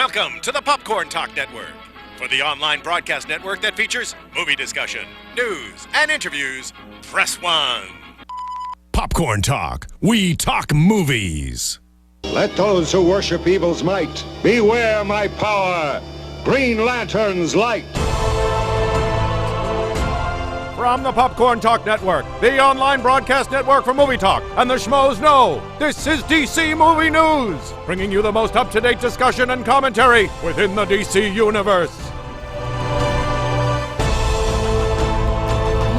Welcome to the Popcorn Talk Network. For the online broadcast network that features movie discussion, news, and interviews, press 1. Popcorn Talk. We talk movies. Let those who worship evil's might beware my power. Green Lantern's light. From the Popcorn Talk Network, the online broadcast network for movie talk, and the schmoes know, this is DC Movie News, bringing you the most up-to-date discussion and commentary within the DC Universe.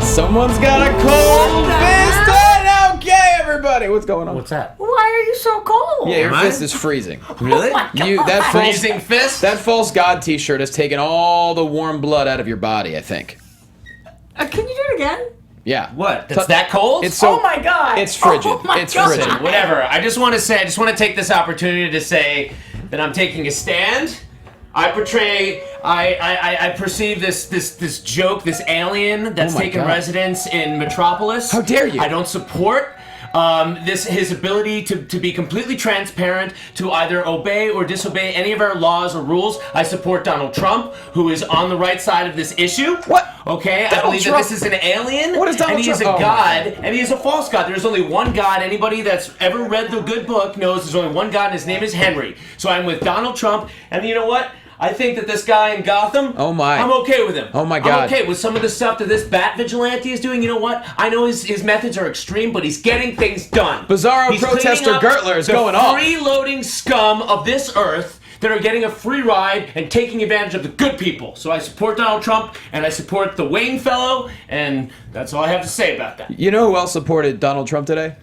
Someone's got a cold fist on! Okay, everybody, what's going on? What's that? Why are you so cold? Yeah, your fist is freezing. Really? Oh my God. That Freezing fist? That false god t-shirt has taken all the warm blood out of your body, I think. Can you do it again? Yeah. What? That's that cold? It's so, Oh my God! It's frigid. Oh my It's God. frigid. Listen, whatever. I just want to take this opportunity to say that I'm taking a stand. I perceive this joke, this alien that's Oh my taken God. residence in Metropolis. How dare you? I don't support his ability to be completely transparent, to either obey or disobey any of our laws or rules. I support Donald Trump, who is on the right side of this issue. What? Okay, I Donald believe Trump? that this is an alien. What is Donald and he is a Trump? Oh, my god, God. and he is a false god. There's only one god. Anybody that's ever read the good book knows there's only one god, and his name is Henry. So I'm with Donald Trump, and you know what? I think that this guy in Gotham, Oh, my. I'm okay with him. Oh, my God. I'm okay with some of the stuff that this bat vigilante is doing. You know what? I know his methods are extreme, but he's getting things done. Bizarro He's protester cleaning up Gertler is the going off. freeloading scum of this earth that are getting a free ride and taking advantage of the good people. So I support Donald Trump, and I support the Wayne fellow, and that's all I have to say about that. You know who else supported Donald Trump today?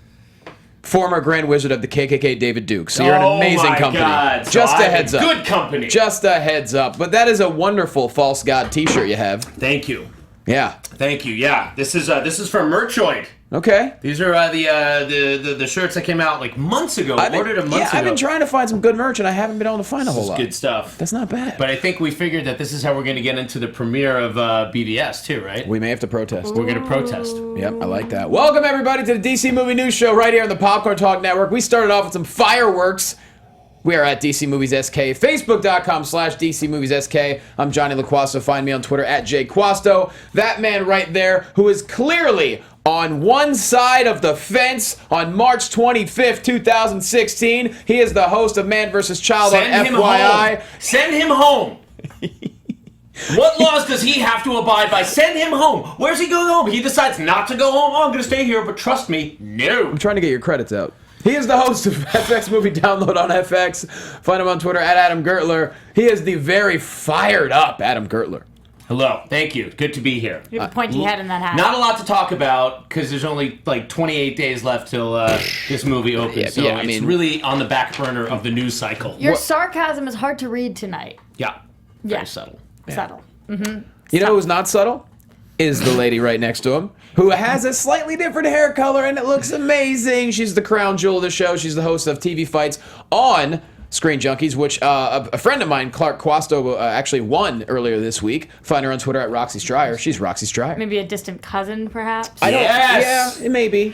Former Grand Wizard of the KKK, David Duke. So you're an amazing oh my company. God. So Just a I'm in heads up. Good company. Just a heads up. But that is a wonderful false god t-shirt you have. Thank you. Yeah. Thank you. Yeah, this is from Merchoid. Okay. These are the shirts that came out like months ago. Ordered a month ago. I've been trying to find some good merch, and I haven't been able to find a whole This is lot. good stuff. That's not bad. But I think we figured that this is how we're going to get into the premiere of BVS too, right? We may have to protest. We're going to protest. Yep, I like that. Welcome, everybody, to the DC Movie News Show right here on the Popcorn Talk Network. We started off with some fireworks. We are at DC Movies SK, Facebook.com/DC Movies SK. I'm Jonny Loquasto. Find me on Twitter at JQuasto. That man right there who is clearly on one side of the fence on March 25th, 2016. He is the host of Man vs. Child on Send him FYI. home. Send him home. What laws does he have to abide by? Send him home. Where's he going home? He decides not to go home. Oh, I'm going to stay here, but trust me, no. I'm trying to get your credits out. He is the host of FX Movie Download on FX. Find him on Twitter at Adam Gertler. He is the very fired up Adam Gertler. Hello. Thank you. Good to be here. You have a pointy head in that hat. Not a lot to talk about because there's only like 28 days left till this movie opens. So yeah, I it's mean- really on the back burner of the news cycle. Your sarcasm is hard to read tonight. Yeah. Very Yeah. subtle. Subtle. You know who's not subtle? Is the lady right next to him, who has a slightly different hair color, and it looks amazing. She's the crown jewel of the show. She's the host of TV Fights on Screen Junkies, which a friend of mine, Clark Quasto, actually won earlier this week. Find her on Twitter at Roxy Striar. She's Roxy Striar. Maybe a distant cousin, perhaps. I don't, Yes! Yeah, it may be.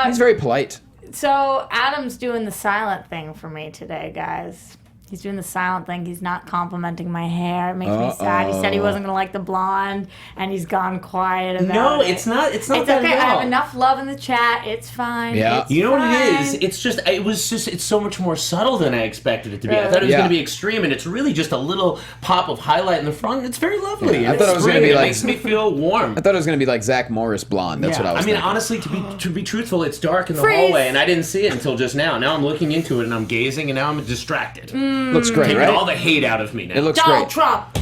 He's very polite. So Adam's doing the silent thing for me today, guys. He's doing the silent thing. He's not complimenting my hair. It makes me sad. He said he wasn't gonna like the blonde, and he's gone quiet about No, it. it's not. It's not It's that okay. at I all. have enough love in the chat. It's fine. Yeah. It's You know what it fine. is? It's so much more subtle than I expected it to be. I thought it was Yeah. going to be extreme, and it's really just a little pop of highlight in the front. It's very lovely. Yeah, I and thought it's it was gonna spring, be and like- it makes me feel warm. I thought it was going to be like Zach Morris blonde. That's what I was thinking. Honestly, to be truthful, it's dark in the Freeze. hallway, and I didn't see it until just now. Now I'm looking into it, and I'm gazing, and now I'm distracted. Looks great, Taking right? all the hate out of me now. It looks Donald great. Trump.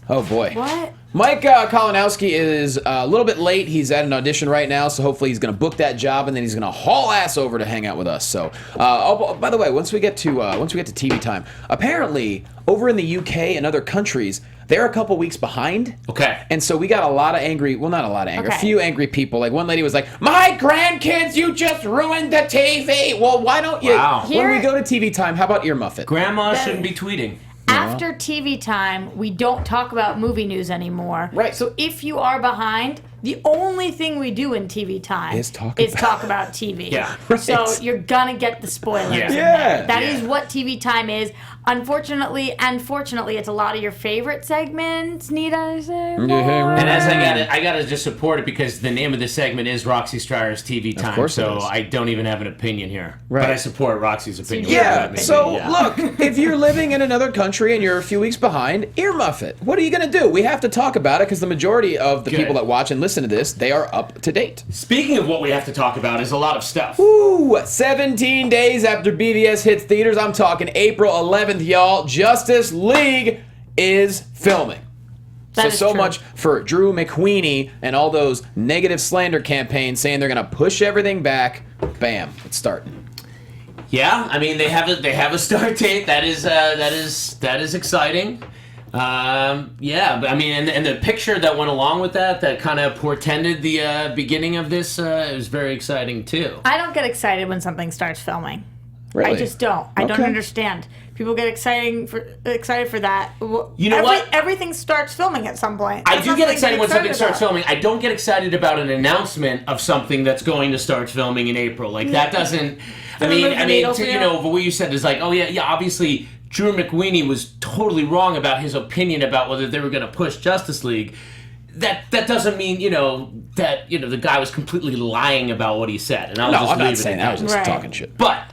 Oh, boy. What? Mike Kalinowski is a little bit late. He's at an audition right now, so hopefully he's going to book that job, and then he's going to haul ass over to hang out with us. So, by the way, once we get to TV time, apparently over in the UK and other countries, they're a couple weeks behind. Okay. And so we got a lot of angry, well, not a lot of anger, a Okay. few angry people. Like one lady was like, "My grandkids, you just ruined the TV." Well, why don't you? Wow. When we Here- go to TV time, how about ear muffet? Grandma shouldn't be tweeting. After TV time, we don't talk about movie news anymore. Right. So if you are behind, the only thing we do in TV time Is talk about TV. Yeah. So you're gonna get the spoilers. Yeah. in Yeah. there. That is Yeah. what TV time is. Unfortunately and fortunately, it's a lot of your favorite segments. Need I say more? And as I gotta just support it because the name of the segment is Roxy Striar's TV time. course it so is. I don't even have an opinion here. Right. But I support Roxy's opinion. Yeah, Maybe, so yeah. look, if you're living in another country and you're a few weeks behind, earmuff it. What are you going to do? We have to talk about it because the majority of the Good. people that watch and listen to this, they are up to date. Speaking of what we have to talk about is a lot of stuff. Ooh, 17 days after BVS hits theaters, I'm talking April 11th, y'all, Justice League is filming. That is so true. much for Drew McQueenie and all those negative slander campaigns saying they're going to push everything back. Bam, it's starting. Yeah, I mean they have a start date. That is exciting. Yeah, but I mean, and the picture that went along with that kind of portended the beginning of this, it was very exciting too. I don't get excited when something starts filming. Really? I just don't. I don't Okay. understand. People get excited for that. You know what? Everything starts filming at some point. I That's do not get something excited to when get something starts about. filming. I don't get excited about an announcement of something that's going to start filming in April. Like that doesn't. I Doesn't move the needle for you you? know, but what you said is like, oh yeah. Obviously, Drew McQueenie was totally wrong about his opinion about whether they were going to push Justice League. That doesn't mean that the guy was completely lying about what he said. And I'll No, just I'm leave not it saying at that. I was just Right. talking shit. But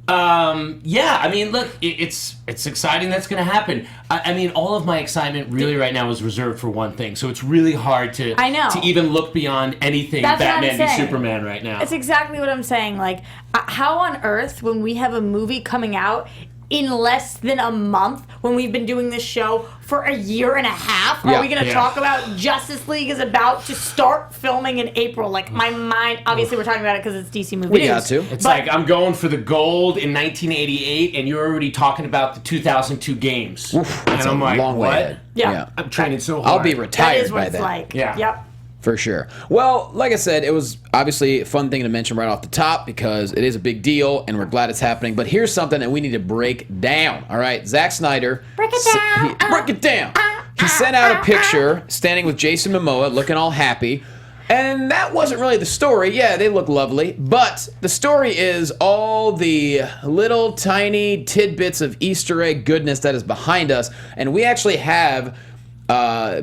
yeah, I mean, look, it's exciting that's going to happen. I mean, all of my excitement really right now is reserved for one thing. So it's really hard to I know. to even look beyond anything That's what I'm Batman v saying. Superman right now. It's exactly what I'm saying. Like, how on earth, when we have a movie coming out in less than a month, when we've been doing this show for a year and a half, Yeah. are we going to Yeah. talk about Justice League is about to start filming in April? Like, my mind, obviously we're talking about it because it's DC movie We news. got to. It's but- like I'm going for the gold in 1988, and you're already talking about the 2002 games. That's and I'm a like, long way what? ahead. Yeah. I'm training so hard. I'll be That retired is what by it's then. like. Yeah. Yep. For sure. Well, like I said, it was obviously a fun thing to mention right off the top because it is a big deal and we're glad it's happening. But here's something that we need to break down. All right, Zack Snyder. Break it down. Break it down. He sent out a picture standing with Jason Momoa, looking all happy. And that wasn't really the story. Yeah, they look lovely. But the story is all the little tiny tidbits of Easter egg goodness that is behind us. And we actually have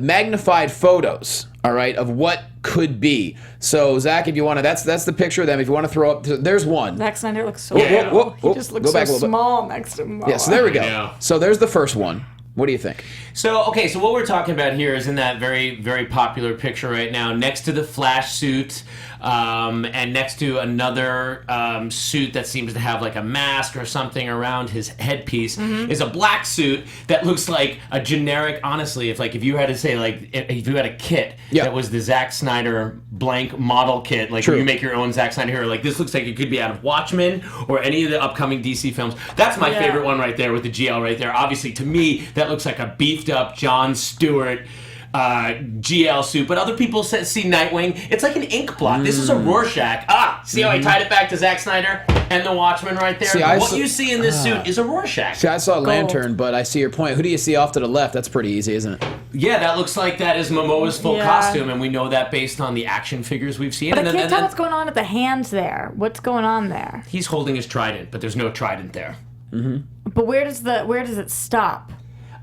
magnified photos, all right, of what could be. So, Zach, if you want to, that's the picture of them. If you want to throw up, there's one. Zack Snyder looks so Yeah. little. Whoa, He just looks go so back a little bit. small next to Momoa. Yeah, so there we go. I know. So there's the first one. What do you think? So, okay, so what we're talking about here is in that very, very popular picture right now, next to the Flash suit, and next to another suit that seems to have like a mask or something around his headpiece, is a black suit that looks like a generic, honestly, if you had to say, like, if you had a kit Yeah. that was the Zack Snyder blank model kit, like True. you make your own Zack Snyder hero, like this looks like it could be out of Watchmen or any of the upcoming DC films. That's my Yeah. favorite one right there with the GL right there. Obviously, to me, that looks like a beefed up Jon Stewart GL suit, but other people see Nightwing. It's like an ink blot. This is a Rorschach. See how I tied it back to Zack Snyder and the Watchmen right there? See, I what saw- you see in this suit is a Rorschach. See, I saw Lantern, but I see your point. Who do you see off to the left? That's pretty easy, isn't it? Yeah, that looks like that is Momoa's full Yeah. costume, and we know that based on the action figures we've seen. But I And then- can't and tell then what's going on at the hands there. What's going on there? he's holding his trident, but there's no trident there. But where does it stop?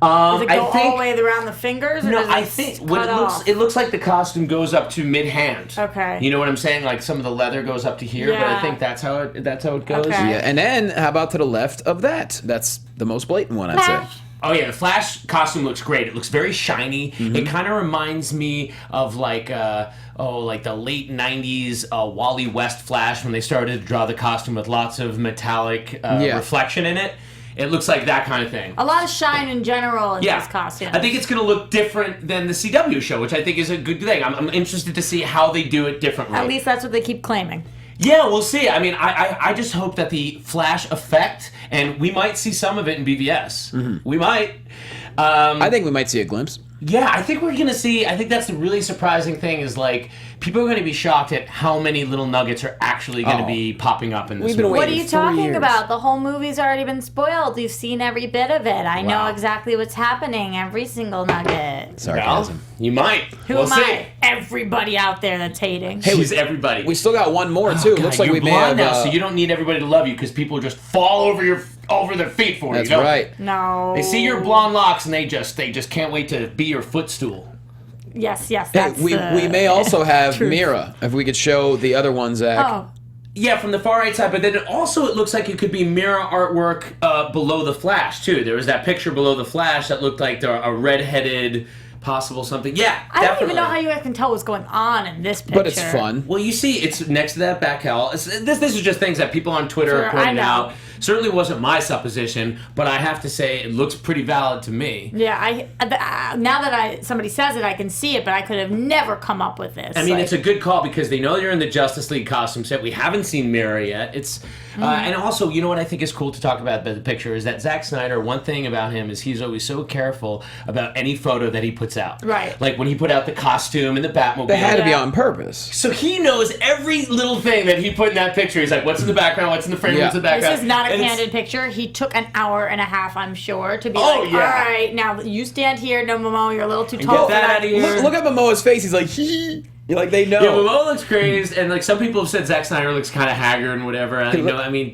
Does it go all the way around the fingers, or No, does it I think what cut it looks off? it looks like the costume goes up to mid hand. Okay. You know what I'm saying? Like some of the leather goes up to here, but I Yeah. think that's how it goes. Okay. Yeah, and then how about to the left of that? That's the most blatant one, I'd say. Flash. Oh yeah, the Flash costume looks great. It looks very shiny. It kind of reminds me of like the late '90s Wally West Flash when they started to draw the costume with lots of metallic Yeah. reflection in it. It looks like that kind of thing. A lot of shine in general in Yeah, these costumes. I think it's going to look different than the CW show, which I think is a good thing. I'm interested to see how they do it differently. At least that's what they keep claiming. Yeah, we'll see. I mean, I just hope that the Flash effect, and we might see some of it in BVS. We might. I think we might see a glimpse. Yeah, I think we're going to see, I think that's the really surprising thing is like, people are going to be shocked at how many little nuggets are actually going to be popping up in this We've been movie. What are you 4 talking years. about? The whole movie's already been spoiled. You've seen every bit of it. I know exactly what's happening. Every single nugget. Sarcasm. Well, you might. Who We'll am see. I? Everybody out there that's hating. She's everybody. We still got one more too. God, Looks like you're we may blind have. now, so you don't need everybody to love you because people just fall over their feet for That's you. right. No. They see your blonde locks and they just can't wait to be your footstool. Yes, Hey, that's we may also have Mira. If we could show the other one, Zach. Oh, Yeah, from the far right side, but then it looks like it could be mirror artwork below the Flash too. There was that picture below the Flash that looked like a red-headed possible something. Yeah, I definitely. don't even know how you guys can tell what's going on in this picture. But it's fun. Well, you see, it's next to that back hell. This is just things that people on Twitter Sure, are pointing I know. out. Certainly wasn't my supposition, but I have to say it looks pretty valid to me. Yeah, now that somebody says it, I can see it, but I could have never come up with this. I mean, it's a good call because they know you're in the Justice League costume set. We haven't seen Mira yet. And also, you know what I think is cool to talk about the picture is that Zack Snyder, one thing about him is he's always so careful about any photo that he puts out. Right. Like when he put out the costume and the Batmobile. They had to be on purpose. So he knows every little thing that he put in that picture. He's like, what's in the background? What's in the frame? Yeah. What's in the background? This is not a And it's- candid picture. He took an hour and a half, I'm sure, to be Oh, like, yeah. all right, now you stand here, no, Momo, you're a little too tall. get that for out of here. Look at Momoa's face. He's like, hee. You're like, they know. Yeah, Momoa looks crazed, and like some people have said Zack Snyder looks kind of haggard and whatever. And,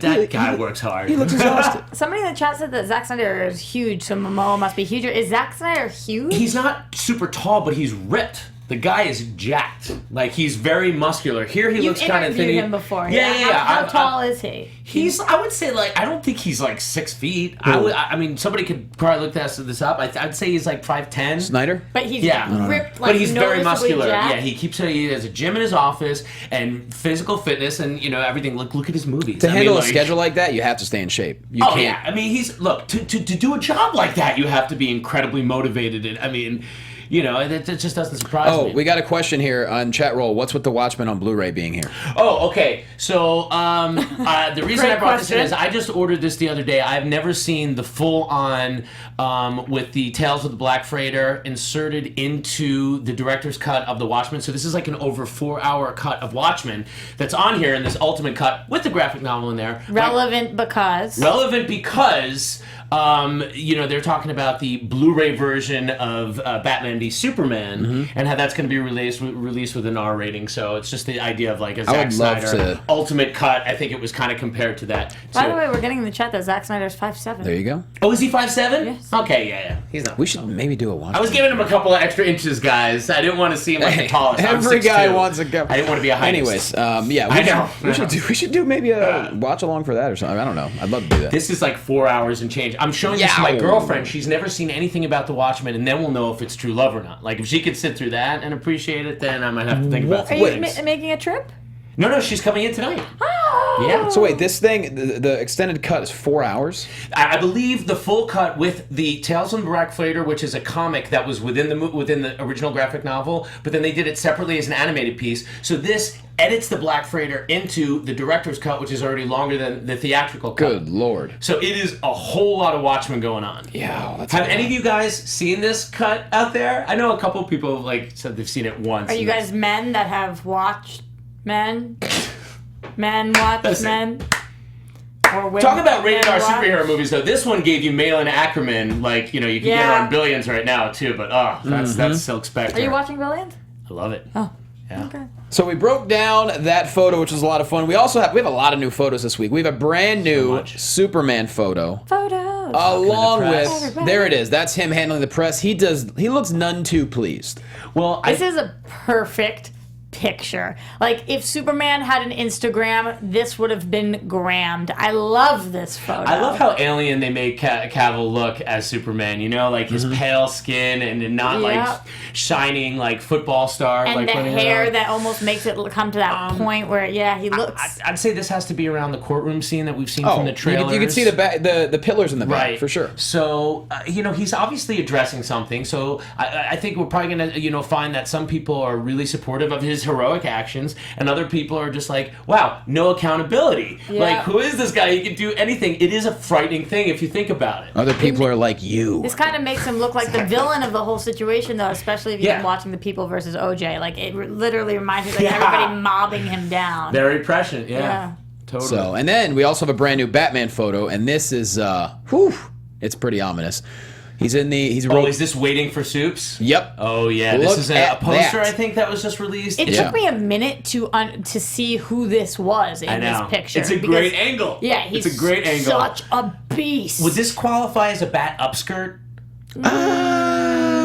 that guy works hard. He looks exhausted. Somebody in the chat said that Zack Snyder is huge, so Momoa must be huger. Is Zack Snyder huge? He's not super tall, but he's ripped. The guy is jacked. Like, he's very muscular. Here he You've looks kind of thin. interviewed him before. Yeah. How tall is he? I would say, I don't think he's 6 feet. I mean, somebody could probably look this up. I'd say he's 5'10". Snyder? But he's ripped, but he's very noticeably muscular. jacked. Yeah, he has a gym in his office and physical fitness and everything. Look at his movies. To handle a schedule like that, you have to stay in shape. You can't. Yeah. I mean, to do a job like that, you have to be incredibly motivated. And I mean, it just doesn't surprise me. Oh, we got a question here on chat roll. What's with the Watchmen on Blu-ray being here? Oh, okay. So the reason Great I brought this in question. is I just ordered this the other day. I've never seen the full-on with the Tales of the Black Freighter inserted into the director's cut of the Watchmen. So this is like an over 4-hour cut of Watchmen that's on here in this ultimate cut with the graphic novel in there. Relevant because They're talking about the Blu-ray version of Batman v Superman and how that's going to be released with an R rating. So it's just the idea of a Zack Snyder ultimate cut. I think it was kind of compared to that. By the way, we're getting in the chat that Zack Snyder's 5'7". There you go. Oh, is he 5'7"? Yes. Okay, yeah. He's not. We should maybe do a Watchmen. I was giving him a couple of extra inches, guys. I didn't want to see him like the tallest. I'm Every guy 6'2". wants a go. I didn't want to be a height. Anyways, we should do maybe a watch along for that or something. I don't know. I'd love to do that. This is 4 hours and change. I'm showing this to my girlfriend. She's never seen anything about the Watchmen, and then we'll know if it's true love or not. If she could sit through that and appreciate it, then I might have to think about Are some you things. making a trip? No, she's coming in tonight. Oh. Yeah. So wait, this thing, the extended cut is 4 hours? I believe the full cut with the Tales of the Black Freighter, which is a comic that was within the original graphic novel, but then they did it separately as an animated piece. So this edits the Black Freighter into the director's cut, which is already longer than the theatrical cut. Good lord. So it is a whole lot of Watchmen going on. Yeah. That's Have any of you guys seen this cut out there? I know a couple of people said they've seen it once. Are you guys men that have watched men? Men watch Listen. men? Or women Talk about rated R men watch? superhero movies, though. This one gave you Malin Ackerman. You can get her Yeah. on Billions right now, too. But, that's Silk Spectre. Are you watching Billions? I love it. Oh. Yeah. Okay. So we broke down that photo, which was a lot of fun. We have a lot of new photos this week. We have a brand new much. Superman photo. Photos. Along press. with, there it is. That's him handling the press. He looks none too pleased. Well, This is a perfect picture. If Superman had an Instagram, this would have been grammed. I love this photo. I love how alien they make Cavill look as Superman. His pale skin and not Yeah. shining football star. and the running hair around. that almost makes it come to that point where, he looks. I'd say this has to be around the courtroom scene that we've seen Oh, from the trailers. you can see the pillars in the back, Right, for sure. So he's obviously addressing something. So I think we're probably gonna find that some people are really supportive of his his heroic actions, and other people are just like, wow, no accountability. Yeah. Like, who is this guy? He can do anything. It is a frightening thing if you think about it. Other people are like you. This kind of makes him look like the villain of the whole situation, though, especially if you've been watching The People versus OJ. Like, it literally reminds me of everybody mobbing him down. Very prescient, yeah. Totally. So, and then we also have a brand new Batman photo, and this is, it's pretty ominous. He's in the, is this Waiting for Soups? Yep. Oh, yeah. Look This is a poster, that. I think, that was just released. It took me a minute to see who this was in this picture. It's a great angle. Yeah, he's it's a great angle. Such a beast. Would this qualify as a bat upskirt?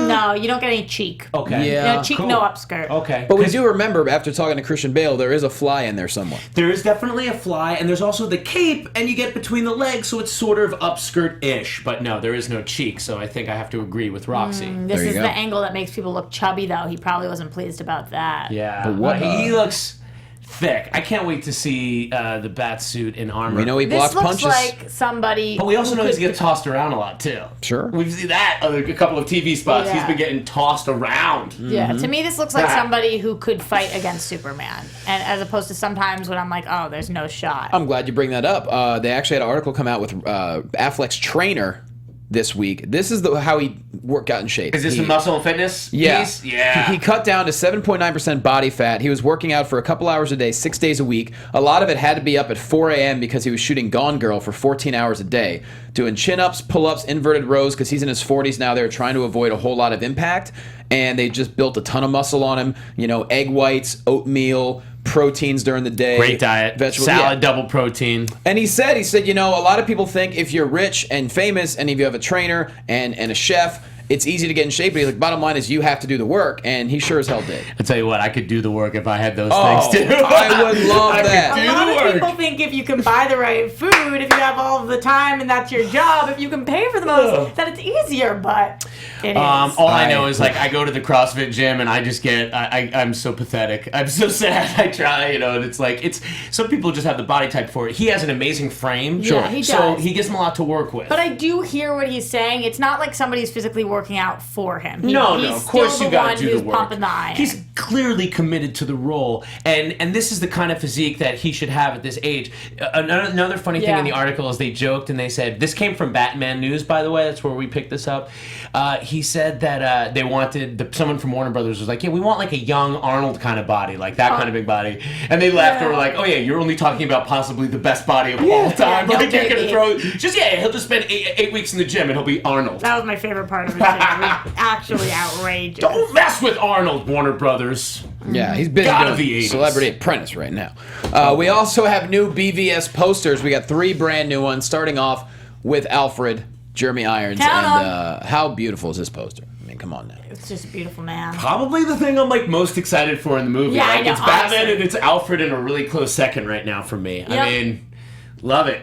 No, you don't get any cheek. Okay. Yeah. No cheek, Cool. no upskirt. Okay. But we do remember, after talking to Christian Bale, there is a fly in there somewhere. There is definitely a fly, and there's also the cape, and you get between the legs, so it's sort of upskirt-ish. But no, there is no cheek, so I think I have to agree with Roxy. This There you is go. the angle that makes people look chubby, though. He probably wasn't pleased about that. Yeah. But what, he looks thick. I can't wait to see the bat suit in armor. We know he This blocks looks punches. like somebody. But we also who know he's could- getting tossed around a lot, too. Sure. We've seen that on a couple of TV spots. Yeah. He's been getting tossed around. Yeah, to me, this looks like Ah. somebody who could fight against Superman, and as opposed to sometimes when I'm like, oh, there's no shot. I'm glad you bring that up. They actually had an article come out with Affleck's trainer this week. This is how he got in shape. Is this the muscle and fitness piece? Yeah. He cut down to 7.9% body fat. He was working out for a couple hours a day, 6 days a week. A lot of it had to be up at 4 a.m. because he was shooting Gone Girl for 14 hours a day, doing chin-ups, pull-ups, inverted rows, because he's in his 40s now. They were trying to avoid a whole lot of impact, and they just built a ton of muscle on him. You know, egg whites, oatmeal, proteins during the day. Great diet. Vegetables. Salad, Yeah. double protein. And he said, you know, a lot of people think if you're rich and famous and if you have a trainer and a chef, it's easy to get in shape. But he's like, bottom line is you have to do the work, and he sure as hell did. I'll tell you what, I could do the work if I had those Oh, things too. I would love that. I could A do lot the of work. people think if you can buy the right food, if you have all of the time and that's your job, if you can pay for the most, that it's easier, but it is. All I know is like I go to the CrossFit gym and I just get I'm so pathetic. I'm so sad. I try, you know, and it's like some people just have the body type for it. He has an amazing frame. Yeah, he So does. he gives him a lot to work with. But I do hear what he's saying. It's not like somebody's physically working out for him. No, he's of course still you the got one to do who's the work. pumping the iron. He's clearly committed to the role, and this is the kind of physique that he should have at this age. Another funny thing Yeah. in the article is they joked and they said, this came from Batman News, by the way. That's where we picked this up. He said that they wanted someone from Warner Brothers was like, yeah, we want like a young Arnold kind of body, like that kind of big body. And they laughed and were like, oh yeah, you're only talking about possibly the best body of all time. no Like you're gonna baby. throw he'll just spend eight weeks in the gym and he'll be Arnold. That was my favorite part of it. It was actually outrageous. Don't mess with Arnold, Warner Brothers. Yeah, he's busy God of doing the 80s. Celebrity Apprentice right now. We also have new BVS posters. We got 3 brand new ones, starting off with Alfred, Jeremy Irons, Count 'em. and how beautiful is this poster? I mean, come on now. It's just a beautiful man. Probably the thing I'm like most excited for in the movie. Yeah, I like know, it's Batman honestly. and it's Alfred in a really close second right now for me. Yep. I mean, love it.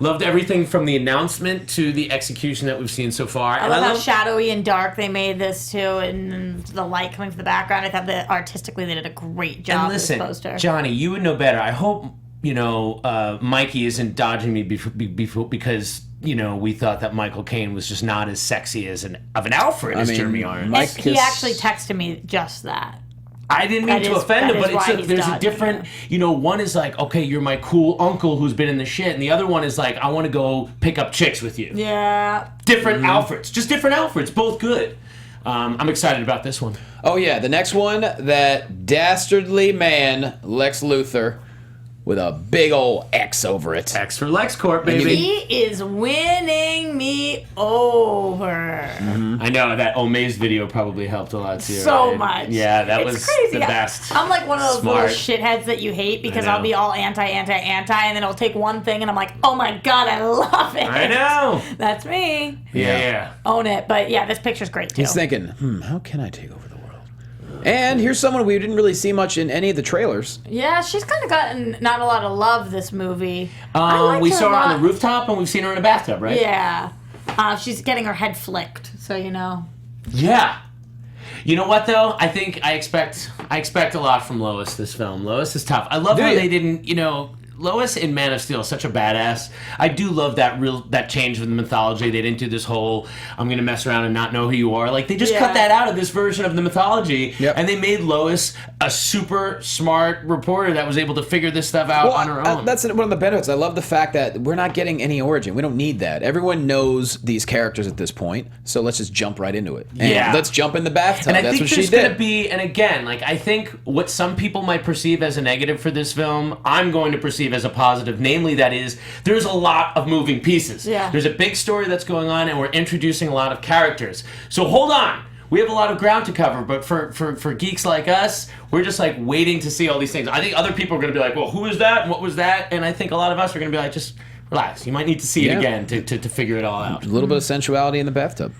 Loved everything from the announcement to the execution that we've seen so far. I love how shadowy and dark they made this too, and the light coming from the background. I thought that artistically they did a great job and with listen, this poster. Johnny, you would know better. I hope Mikey isn't dodging me because we thought that Michael Caine was just not as sexy as an Alfred as Jeremy Irons. Mike he is- actually texted me just that. I didn't mean That to is- offend that him, but is why it's he's there's a dodging different, one is like, okay, you're my cool uncle who's been in the shit, and the other one is like, I want to go pick up chicks with you. Yeah. Different Alfreds, just different Alfreds, both good. I'm excited about this one. Oh yeah, the next one, that dastardly man, Lex Luthor, with a big old X over it. X for LexCorp, baby. He is winning me over. I know that Omaze video probably helped a lot too. So right? much. Yeah, that It's was crazy. the best. I'm like one of those Smart. little shitheads that you hate because I know. I'll be all anti, and then I'll take one thing and I'm like, oh my god, I love it. I know. That's me. Yeah. Own it. But yeah, this picture's great too. He's thinking, how can I take over the world? And here's someone we didn't really see much in any of the trailers. Yeah, she's kind of gotten not a lot of love this movie. I like We her saw a her on lot. the rooftop, and we've seen her in a bathtub, right? Yeah. She's getting her head flicked, so you know. Yeah. You know what though? I think I expect a lot from Lois this film. Lois is tough. I love Do how you? they didn't, Lois in Man of Steel is such a badass. I do love that change of the mythology. They didn't do this whole I'm gonna mess around and not know who you are. Like they just cut that out of this version of the mythology, and they made Lois a super smart reporter that was able to figure this stuff out on her own. That's one of the benefits. I love the fact that we're not getting any origin. We don't need that. Everyone knows these characters at this point, so let's just jump right into it. And let's jump in the bathtub. And I That's think what she there's did. going to be, and again, like I think what some people might perceive as a negative for this film, I'm going to perceive as a positive. Namely, that is, there's a lot of moving pieces. Yeah. There's a big story that's going on, and we're introducing a lot of characters. So hold on. We have a lot of ground to cover, but for geeks like us, we're just like waiting to see all these things. I think other people are going to be like, well, who is that and what was that? And I think a lot of us are going to be like, just relax. You might need to see it again to figure it all out. A little bit of sensuality in the bathtub.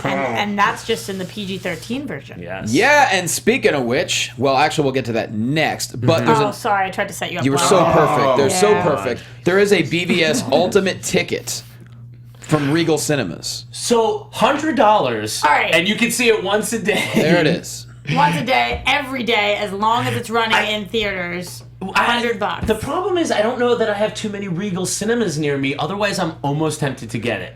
And that's just in the PG-13 version. Yes. Yeah, and speaking of which, well, actually, we'll get to that next. But there's Sorry, I tried to set you up. you were wrong. so perfect. They're so Yeah. perfect. There is a BVS Ultimate ticket from Regal Cinemas. So $100, All right. and you can see it once a day. There it is. Once a day, every day, as long as it's running in theaters. $100. The problem is I don't know that I have too many Regal Cinemas near me. Otherwise, I'm almost tempted to get it.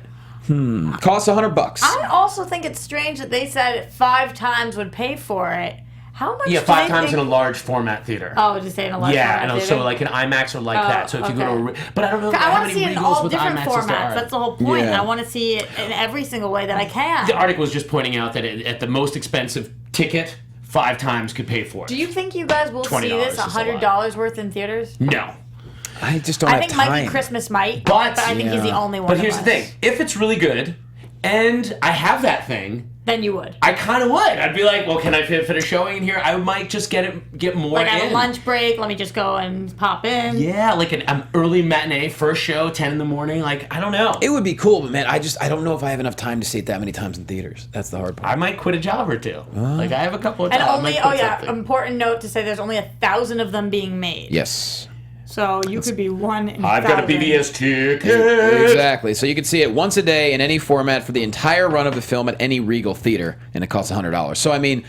Costs $100. I also think it's strange that they said 5 times would pay for it. How much? Yeah, do 5 they times think... in a large format theater. Oh, just say in a large yeah, format and theater? so like an IMAX or like that. So if you go to, okay. but I don't know I how want many to see it in Regals all with different IMAXs formats. there are. That's the whole point. Yeah. I want to see it in every single way that I can. The article was just pointing out that at the most expensive ticket, 5 times could pay for it. Do you think you guys will see $20 this is a lot. $100 worth in theaters? No. I just don't I have think time. Mikey Christmas might, But- I think he's the only one. But of here's us. the thing: if it's really good, and I have that thing, Then you would. I kind of would. I'd be like, well, can I fit a showing in here? I might just get more Like in. at a lunch break, let me just go and pop in. Yeah, like an early matinee, first show, 10 in the morning. Like, I don't know. It would be cool, but man, I don't know if I have enough time to see it that many times in theaters. That's the hard part. I might quit a job or two. Like, I have a couple of And jobs. only, important note to say there's only 1,000 of them being made. Yes. So you could be one in I've got a 1,000. PBS ticket. Exactly. So you can see it once a day in any format for the entire run of the film at any Regal theater, and it costs $100. So, I mean,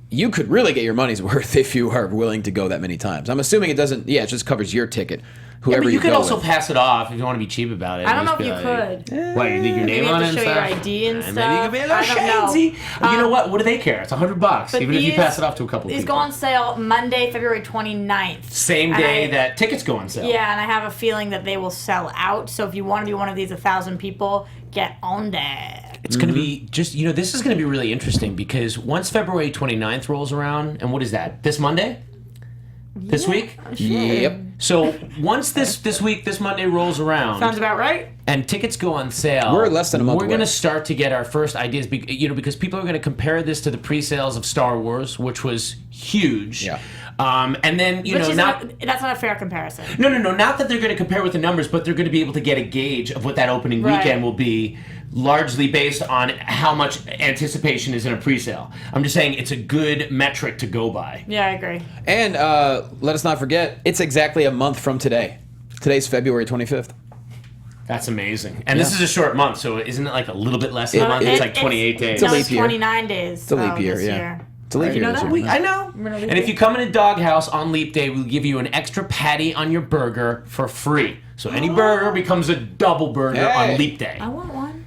you could really get your money's worth if you are willing to go that many times. I'm assuming it doesn't, it just covers your ticket. Whoever But you could go also with. pass it off if you want to be cheap about it. I don't know Just if you be like, could. What, you leave your name you have on to it and show your stuff? ID and stuff. Maybe you could be a little I don't know. shady. You know what? What do they care? It's $100, But even if you these- pass it off to a couple These people. go on sale Monday, February 29th. Same And day I- that tickets go on sale. Yeah, and I have a feeling that they will sell out. So if you want to be one of these 1,000 people, get on that. It's going to be just, this is going to be really interesting because once February 29th rolls around, and what is that? This Monday? This week? Yep. So once this week, this Monday rolls around, Sounds about right. and tickets go on sale, We're less than a month We're away. going to start to get our first ideas, because people are going to compare this to the pre-sales of Star Wars, which was huge. Yeah. And then Which is that's not a fair comparison. No, not that they're going to compare with the numbers, but they're going to be able to get a gauge of what that opening Right. weekend will be, largely based on how much anticipation is in a pre-sale. I'm just saying it's a good metric to go by. Yeah, I agree. And let us not forget, it's exactly a month from today. Today's February 25th. That's amazing. And this is a short month, so isn't it like a little bit less than a month? it- It's like 28 days. a No, leap it's year. 29 days. It's a leap year, this yeah. year. It's a leap year know this that? year. I know. gonna leap And if year. you come into Doghouse on Leap Day, we'll give you an extra patty on your burger for free. So any burger becomes a double burger Hey. on Leap Day. I want one.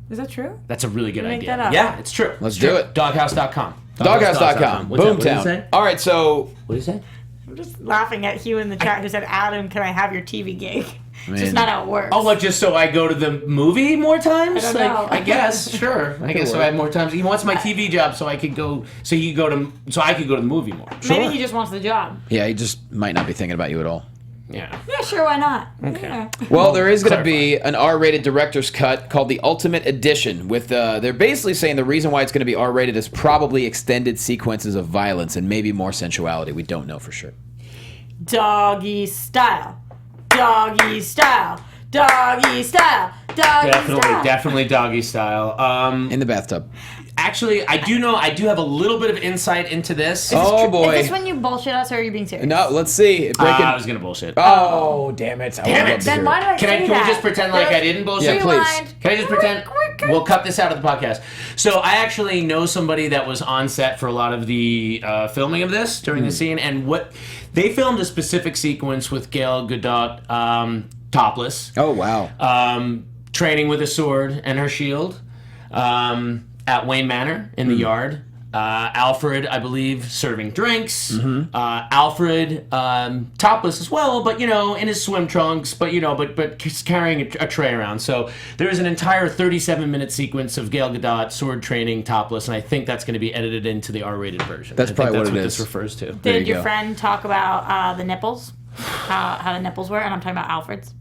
Is that true? That's a really good Make idea. that up. Yeah, it's true. Let's It's do true. it. Doghouse.com. Doghouse.com. What's that? What did you Boomtown. say? All right, so What is that? I'm just laughing at Hugh in the chat who said, Adam, can I have your TV gig? It's just Man. not how it works. Oh, like just so I go to the movie more times? I don't know. I guess, sure. I guess so I have more times. He wants my TV job so I could go. So I could go to the movie more. Maybe he just wants the job. yeah, he just might not be thinking about you at all. Yeah. Yeah, sure, why not? Okay. Yeah. Well, there is going to be an R-rated director's cut called the Ultimate Edition. With they're basically saying the reason why it's going to be R-rated is probably extended sequences of violence and maybe more sensuality. We don't know for sure. Doggy style. Doggy style. Doggy style. Doggy style. Definitely doggy style. In the bathtub. Actually, I do have a little bit of insight into this. Oh boy. Is this when you bullshit us or are you being serious? No, let's see. Breaking. I was gonna bullshit. Oh, damn it! Damn it. Then why did I say Can we that? just pretend like I didn't bullshit? Yeah, please. Rewind. Can I just pretend? We'll cut this out of the podcast. So I actually know somebody that was on set for a lot of the filming of this during the scene, and what they filmed a specific sequence with Gal Gadot topless. Oh, wow. Training with a sword and her shield at Wayne Manor in the yard. Alfred, I believe, serving drinks. Alfred, topless as well, but in his swim trunks. But but carrying a tray around. So there is an entire 37-minute sequence of Gal Gadot sword training topless, and I think that's going to be edited into the R-rated version. That's probably what it is. This refers to. Did your friend talk about the nipples? How the nipples were? And I'm talking about Alfred's.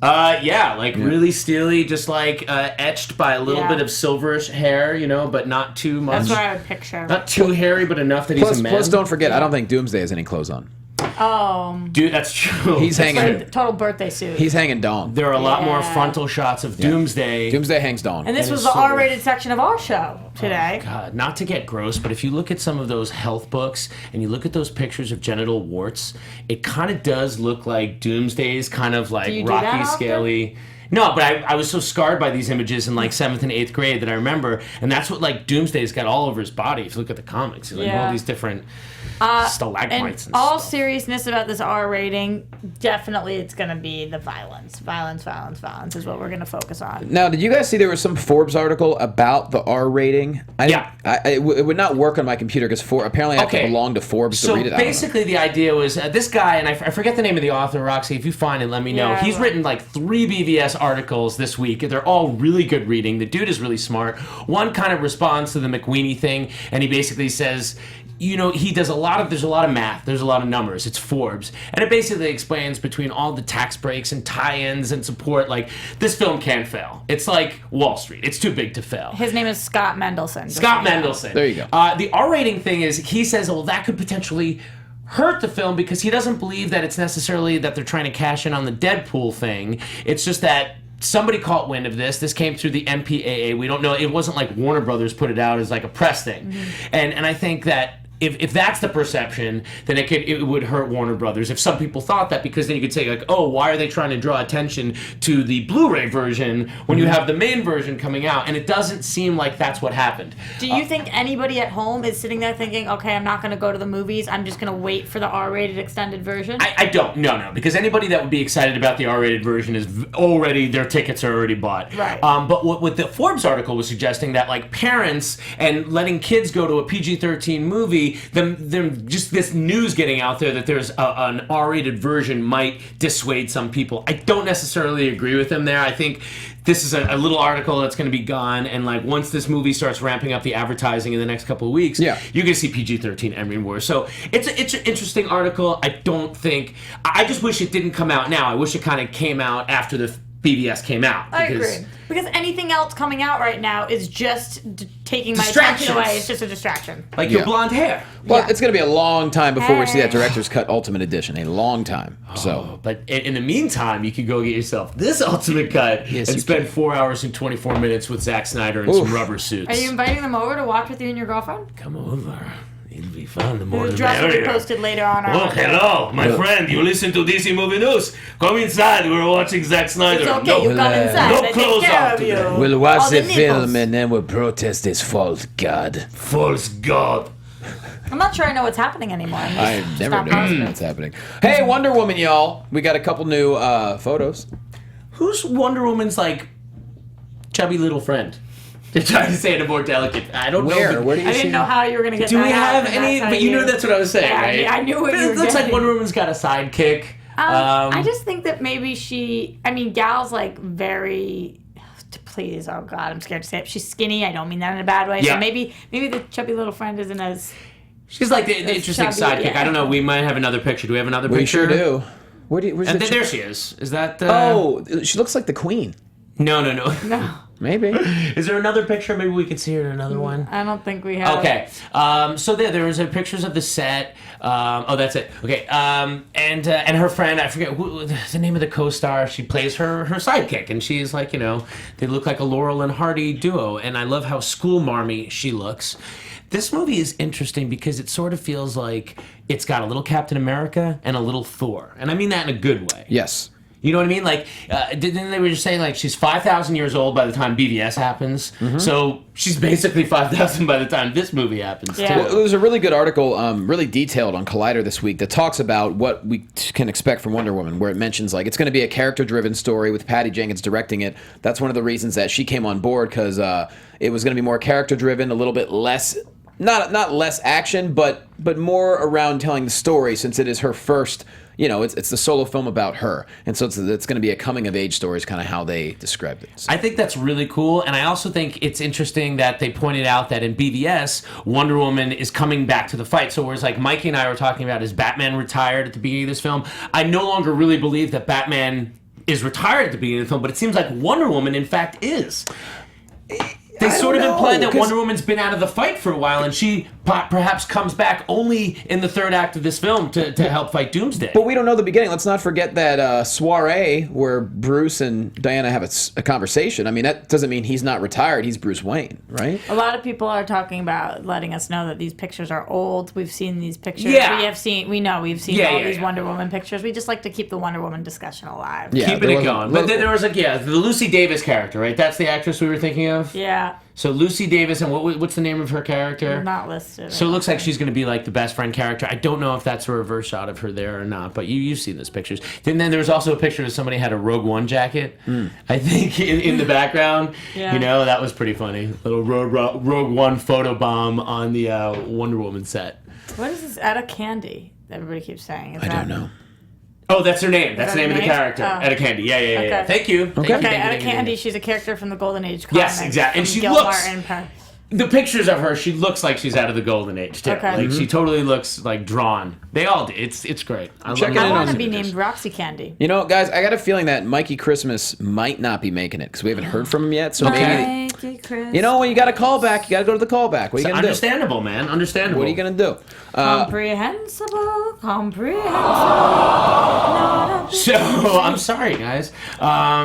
Really steely, just etched by a little bit of silverish hair, but not too much. That's what I would picture. Not too hairy, but enough that he's a man. Plus, don't forget, I don't think Doomsday has any clothes on. Oh. Dude, that's true. He's hanging. Like total birthday suit. He's hanging dong. There are a lot more frontal shots of Doomsday. Doomsday hangs dong. And this was the R-rated section of our show today. Oh, God, not to get gross, but if you look at some of those health books and you look at those pictures of genital warts, it kind of does look like Doomsday's kind of like rocky, scaly. No, but I was so scarred by these images in 7th and 8th grade that I remember, and that's what Doomsday's got all over his body. If you look at the comics, all these different stalagmites. And all seriousness about this R rating, definitely it's going to be the violence. Violence is what we're going to focus on. Now, did you guys see there was some Forbes article about the R rating? It would not work on my computer because apparently I have to belong to Forbes to read it. So basically the idea was this guy, and I forget the name of the author, Roxy, if you find it, let me know. He's written 3 BVS articles this week. They're all really good reading. The dude is really smart. One kind of responds to the McWeenie thing, and he basically says, he does there's a lot of math, there's a lot of numbers, it's Forbes, and it basically explains between all the tax breaks and tie-ins and support, this film can't fail. It's like Wall Street. It's too big to fail. His name is Scott Mendelson. Scott Mendelson. There you go. The R rating thing is, he says, well, that could potentially hurt the film because he doesn't believe that it's necessarily that they're trying to cash in on the Deadpool thing. It's just that somebody caught wind of this. This came through the MPAA. We don't know. It wasn't like Warner Brothers put it out as a press thing. And I think that if that's the perception, then it would hurt Warner Brothers. If some people thought that, because then you could say why are they trying to draw attention to the Blu-ray version when you have the main version coming out? And it doesn't seem like that's what happened. Do you think anybody at home is sitting there thinking, okay, I'm not going to go to the movies, I'm just going to wait for the R-rated extended version? I don't. No. Because anybody that would be excited about the R-rated version is already, their tickets are already bought. Right. But what the Forbes article was suggesting, that parents and letting kids go to a PG-13 movie, them just this news getting out there that there's an R-rated version might dissuade some people. I don't necessarily agree with them there. I think this is a little article that's going to be gone, and once this movie starts ramping up the advertising in the next couple of weeks, you're going to see PG-13 everywhere. So it's an interesting article. I just wish it didn't come out now. I wish it kind of came out after the BVS came out. I agree. Because anything else coming out right now is just taking my attention away. It's just a distraction. Your blonde hair. Well, it's going to be a long time before we see that director's cut Ultimate Edition. A long time. But in the meantime, you could go get yourself this Ultimate Cut and spend 4 hours and 24 minutes with Zack Snyder in some rubber suits. Are you inviting them over to watch with you and your girlfriend? Come over. It'll be fun. The more the the dress will be merrier. posted later on. Hello, my friend. You listen to DC Movie News. Come inside. We're watching Zack Snyder. It's okay. You come inside. No They clothes take care on of you. today. We'll watch All the nipples. film and then we'll protest this false god. False God. I'm not sure I know what's happening anymore. I never know what's happening. Hey, Wonder Woman, y'all. We got a couple new photos. Who's Wonder Woman's chubby little friend? They're trying to say it more delicate. I don't know. Where do you I see didn't know how you were going to get Do that we have out, any? But you knew that's what I was saying, right? I knew what you were It looks like getting. Wonder Woman's got a sidekick. I just think that maybe Gal's very... Please, oh God, I'm scared to say it. She's skinny. I don't mean that in a bad way. Yeah. So maybe the chubby little friend isn't as... She's like the interesting chubby, sidekick. yeah. I don't know. We might have another picture. Do we have another We picture? sure do. Where's And the there she is. Is that the... Oh, she looks like the queen. No. No, Maybe. Is there another picture? Maybe we can see her in another one. I don't think we have. Okay. So there was pictures of the set. That's it. Okay. And her friend, I forget the name of the co-star. She plays her sidekick, and she's they look like a Laurel and Hardy duo. And I love how school marmy she looks. This movie is interesting because it sort of feels like it's got a little Captain America and a little Thor, and I mean that in a good way. Yes. You know what I mean? Like, didn't they were just saying, like, she's 5,000 years old by the time BVS happens. So she's basically 5,000 by the time this movie happens, too. Well, there's a really good article, really detailed on Collider this week that talks about what we can expect from Wonder Woman, where it mentions, like, it's going to be a character-driven story with Patty Jenkins directing it. That's one of the reasons that she came on board, because it was going to be more character-driven, a little bit less... Not less action, but more around telling the story, since it is her first... it's the solo film about her. And so it's going to be a coming-of-age story is kind of how they described it. So. I think that's really cool, and I also think it's interesting that they pointed out that in BVS, Wonder Woman is coming back to the fight. So whereas like Mikey and I were talking about, is Batman retired at the beginning of this film? I no longer really believe that Batman is retired at the beginning of the film, but it seems like Wonder Woman, in fact, is. They sort of implied that Wonder Woman's been out of the fight for a while, and she perhaps comes back only in the third act of this film to help fight Doomsday. But we don't know the beginning. Let's not forget that soiree where Bruce and Diana have a conversation. I mean, that doesn't mean he's not retired. He's Bruce Wayne, right? A lot of people are talking about letting us know that these pictures are old. We've seen these pictures. Yeah. We've seen all these Wonder Woman pictures. We just like to keep the Wonder Woman discussion alive. Yeah, keeping it going. But then there was the Lucy Davis character, right? That's the actress we were thinking of? Yeah. So Lucy Davis, and what's the name of her character? Not listed. So it looks like she's going to be like the best friend character. I don't know if that's a reverse shot of her there or not, but you've seen those pictures. And then there was also a picture of somebody had a Rogue One jacket, I think, in the background. Yeah. That was pretty funny. Little Rogue One photobomb on the Wonder Woman set. What is this? Etta Candy. Everybody keeps saying. I don't know. Oh, that's her name. That's the name of the name? character. Oh. Etta Candy. Yeah. Okay. Thank you. Okay, Etta Candy. She's a character from the Golden Age comics. Yes, exactly. And she Gil looks... Martin. The pictures of her, she looks like she's out of the Golden Age, too. Okay. Like, she totally looks, like, drawn. They all do. It's great. I Check it I in want on to be the named Roxy Candy. Guys, I got a feeling that Mikey Christmas might not be making it because we haven't heard from him yet. So maybe, Mikey Christmas. when you got a callback, you got to go to the callback. What are you going to do? Understandable, man. Understandable. What are you going to do? Comprehensible. So, I'm sorry, guys.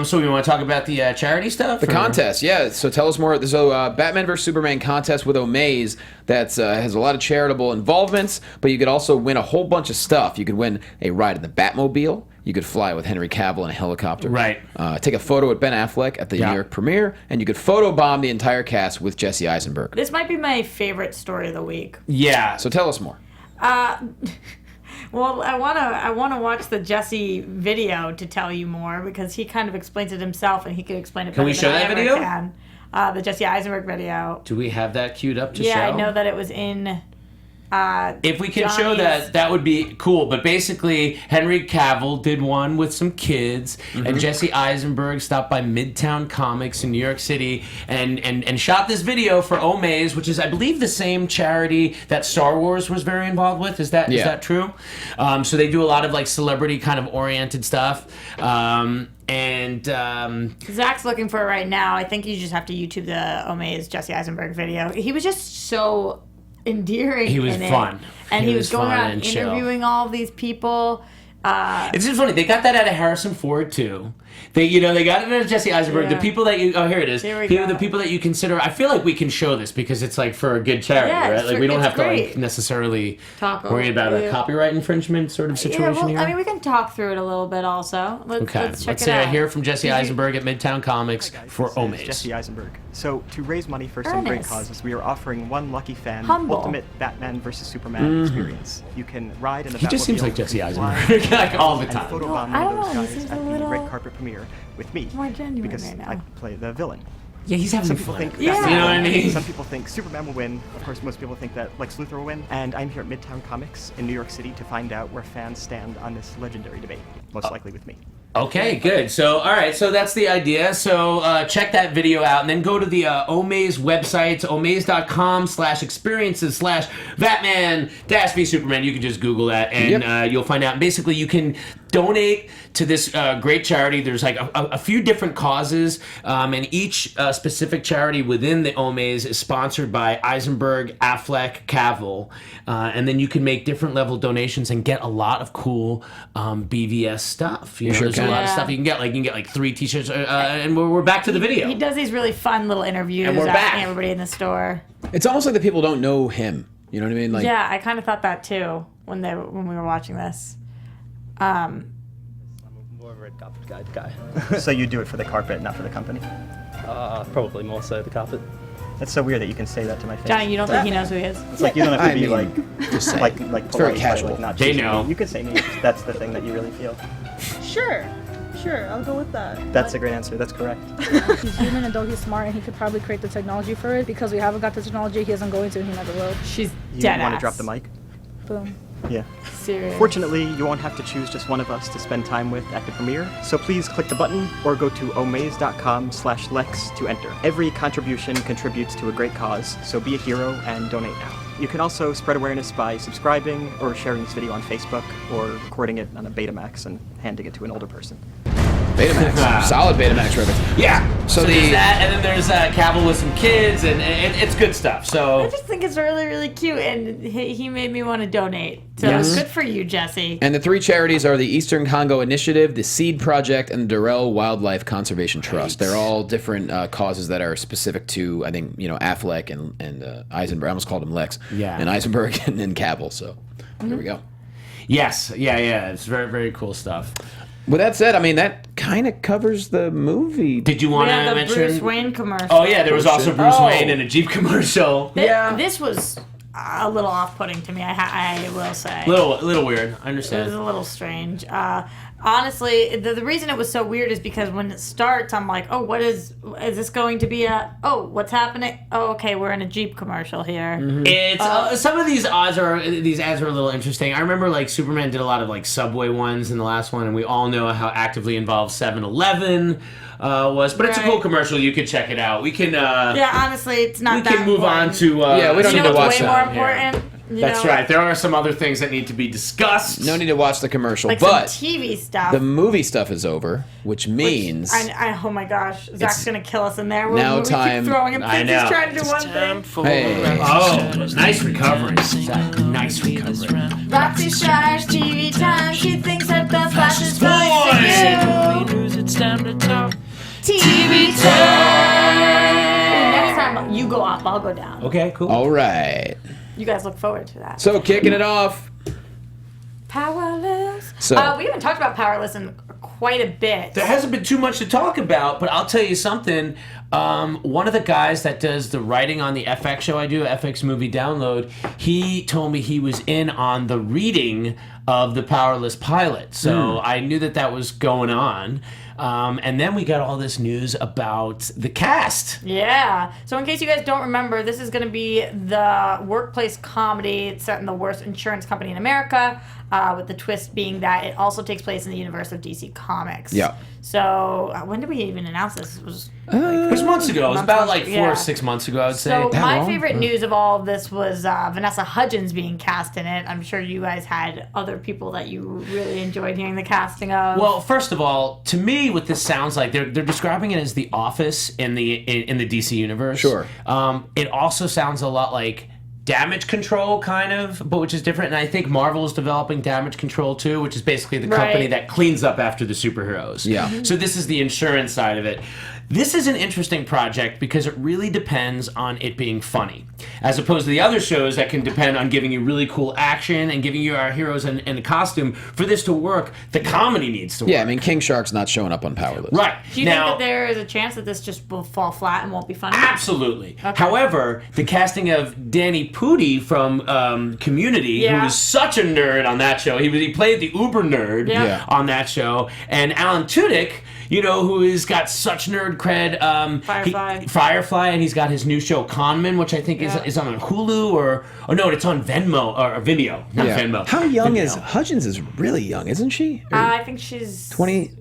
So we want to talk about the charity stuff? The contest, yeah. So tell us more. So Batman vs. Superman contest with Omaze that has a lot of charitable involvements, but you could also win a whole bunch of stuff. You could win a ride in the Batmobile. You could fly with Henry Cavill in a helicopter. Right. Take a photo with Ben Affleck at the New York premiere, and you could photobomb the entire cast with Jesse Eisenberg. This might be my favorite story of the week. Yeah. So tell us more. Well, I wanna watch the Jesse video to tell you more because he kind of explains it himself and he could explain it better Can we show than I that ever video? can. The Jesse Eisenberg video. Do we have that queued up to show? Yeah, I know that it was in. If we can show Johnny's- that would be cool. But basically, Henry Cavill did one with some kids, and Jesse Eisenberg stopped by Midtown Comics in New York City and shot this video for Omaze, which is, I believe, the same charity that Star Wars was very involved with. Is that true? So they do a lot of like celebrity kind of oriented stuff. Zach's looking for it right now. I think you just have to YouTube the Omaze Jesse Eisenberg video. He was just so endearing. He was in fun. It. And he was going fun around and chill. interviewing all of these people. It's just funny. They got that out of Harrison Ford too. They got it out of Jesse Eisenberg. Yeah. The people that you here it is. Here we go. The people that you consider. I feel like we can show this because it's like for a good charity, Yeah, right? Like we don't it's have to great. like necessarily Talk worry about a yeah. copyright infringement sort of situation Yeah, well, here. I mean, we can talk through it a little bit also. Let's check Let's it out. hear from Jesse Eisenberg at Midtown Comics for This is Omaze. Jesse Eisenberg. So, to raise money for some great Ernest. causes, we are offering one lucky fan Humble. ultimate Batman vs Superman experience. You can ride in the He just seems Batmobile, like Jesse fly, Eisenberg, like all the and time. photobomb I one don't of know, those he guys seems at a the little red carpet premiere with me. more genuine because right now. I play the villain. Yeah, he's having Some fun. people think Yeah. Batman You know what I mean? Some people think Superman will win. Of course, most people think that Lex Luthor will win. And I'm here at Midtown Comics in New York City to find out where fans stand on this legendary debate. Most likely with me. Okay, good. So, all right, so that's the idea. So, check that video out, and then go to the Omaze website, omaze.com/experiences/Batman-v Superman. You can just Google that, and you'll find out. And basically, you can donate to this great charity. There's like a few different causes, and each specific charity within the Omaze is sponsored by Eisenberg, Affleck, Cavill, and then you can make different level donations and get a lot of cool BVS stuff. You know, there's a lot of stuff you can get. Like you can get like 3 T-shirts, and we're back to the video. He does these really fun little interviews And we're asking back. everybody in the store. It's almost like the people don't know him. You know what I mean? Like, Yeah, I kind of thought that too when we were watching this. favorite carpet guy. So you do it for the carpet, not for the company? Probably more so the carpet. That's so weird that you can say that to my face. Johnny, you don't think he knows who he is? It's like you don't have to be just saying. like It's very polite, casual. like not They choosing know. me. You could say me. If that's the thing that you really feel. Sure, I'll go with that. That's a great answer. That's correct. He's human, and though he's smart, and he could probably create the technology for it. Because we haven't got the technology, he isn't going to. He never will. She's You dead want to ass. drop the mic? Boom. Yeah. Serious. Fortunately, you won't have to choose just one of us to spend time with at the premiere, so please click the button or go to omaze.com/Lex to enter. Every contribution contributes to a great cause, so be a hero and donate now. You can also spread awareness by subscribing or sharing this video on Facebook or recording it on a Betamax and handing it to an older person. Betamax. Solid Betamax reference. Yeah. So there's the that, and then there's Cavill with some kids, and it's good stuff. I So just think it's really, really cute, and he made me want to donate. So Yes. good for you, Jesse. and the three charities are the Eastern Congo Initiative, the Seed Project, and the Durrell Wildlife Conservation Trust. They're all different causes that are specific to, I think, Affleck and Eisenberg. I almost called him Lex. Yeah. And Eisenberg and Cavill. So there we go. yes, yeah, it's very, very cool stuff. With that said, I mean, that kind of covers the movie. Did you want We to had the mention? Bruce Wayne commercial. Oh yeah, there was also Bruce Oh. Wayne in a Jeep commercial. This was a little off-putting to me. I will say. Little weird. I It was understand. a little strange. Honestly, the reason it was so weird is because when it starts, I'm like, oh, is this going to be what's happening? Oh, okay, we're in a Jeep commercial here. It's some of these ads are a little interesting. I remember like Superman did a lot of like Subway ones in the last one, and we all know how actively involved 7-Eleven was. But it's a Right. cool commercial. You can check it out. We can. Yeah, honestly, it's not we that can move on important. to. Yeah, we don't You need know to what's watch way that. more important? You That's know, right. There are some other things that need to be discussed. No need to watch the commercial, Like but some TV stuff. the movie stuff is over, which means Oh my gosh, Zach's gonna kill us in there. now We time- keep throwing him I things. know. He's trying to do one thing. hey, Oh, nice recovery. Nice recovery. Roxy Striar's TV time. She thinks that the flash is funny to you. TV time. Next time you go up, I'll go down. Okay, cool. all right. You guys look forward to that. So kicking it off. Powerless. So- We haven't talked about Powerless in quite a bit. There hasn't been too much to talk about, but I'll tell you something. One of the guys that does the writing on the FX show I do, FX Movie Download, he told me he was in on the reading of the Powerless pilot. So I knew that was going on. And then we got all this news about the cast. Yeah. So in case you guys don't remember, this is going to be the workplace comedy. It's set in the worst insurance company in America, with the twist being that it also takes place in the universe of DC Comics. Yeah. So when did we even announce this? It was It was months ago. It was about like 4 Yeah. or 6 months ago, I would say. So That my long? favorite news of all of this was Vanessa Hudgens being cast in it. I'm sure you guys had other people that you really enjoyed hearing the casting of. Well, first of all, to me, what this sounds like, they're describing it as The Office in the DC universe. Sure. It also sounds a lot like Damage Control, kind of, but which is different. And I think Marvel is developing Damage Control too, which is basically the company Right. that cleans up after the superheroes. Yeah. So this is the insurance side of it. This is an interesting project because it really depends on it being funny, as opposed to the other shows that can depend on giving you really cool action and giving you our heroes in a costume. For this to work, the comedy needs to work. Yeah, I mean, King Shark's not showing up on Powerless. Right. do you now, think that there is a chance that this just will fall flat and won't be funny? absolutely. However, the casting of Danny Pudi from Community, Yeah. who was such a nerd on that show, he played the uber nerd Yeah. on that show, and Alan Tudyk, who has got such nerd cred. Firefly, and he's got his new show Conman, which I think is on Hulu or no, it's on Venmo or Vimeo, not Yeah. Venmo. How young Vimeo. is Hudgens? Is really young, isn't she? I think she's 20.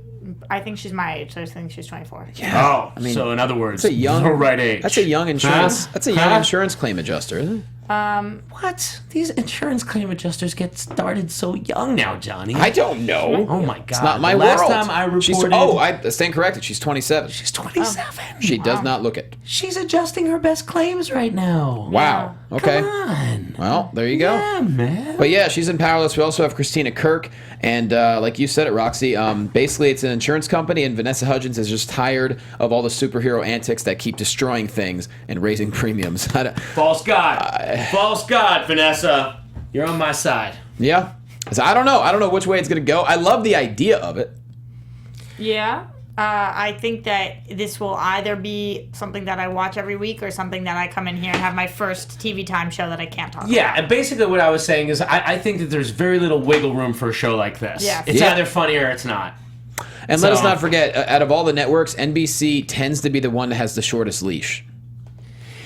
I think she's my age, so I think she's 24. Oh, I mean, so in other words, That's a young, the right age. That's a young insurance. Huh? That's a young Huh? insurance claim adjuster, isn't it? What? These insurance claim adjusters get started so young now, Johnny. I don't know. Oh my God! It's not my the world. Last time I reported, I stand corrected. She's 27. she's 27. She does not look it. She's adjusting her best claims right now. Wow. Okay. Come on. Well, there you go. Yeah, man. But yeah, she's in Powerless. We also have Christina Kirk, and like you said it, Roxy. Basically, it's an insurance company, and Vanessa Hudgens is just tired of all the superhero antics that keep destroying things and raising premiums. False God. False God, Vanessa. You're on my side. Yeah. So I don't know. I don't know which way it's gonna go. I love the idea of it. Yeah. I think that this will either be something that I watch every week or something that I come in here and have my first TV time show that I can't talk about. Yeah, and basically what I was saying is I think that there's very little wiggle room for a show like this. Yes. It's either funny or it's not. And let us not forget, out of all the networks, NBC tends to be the one that has the shortest leash.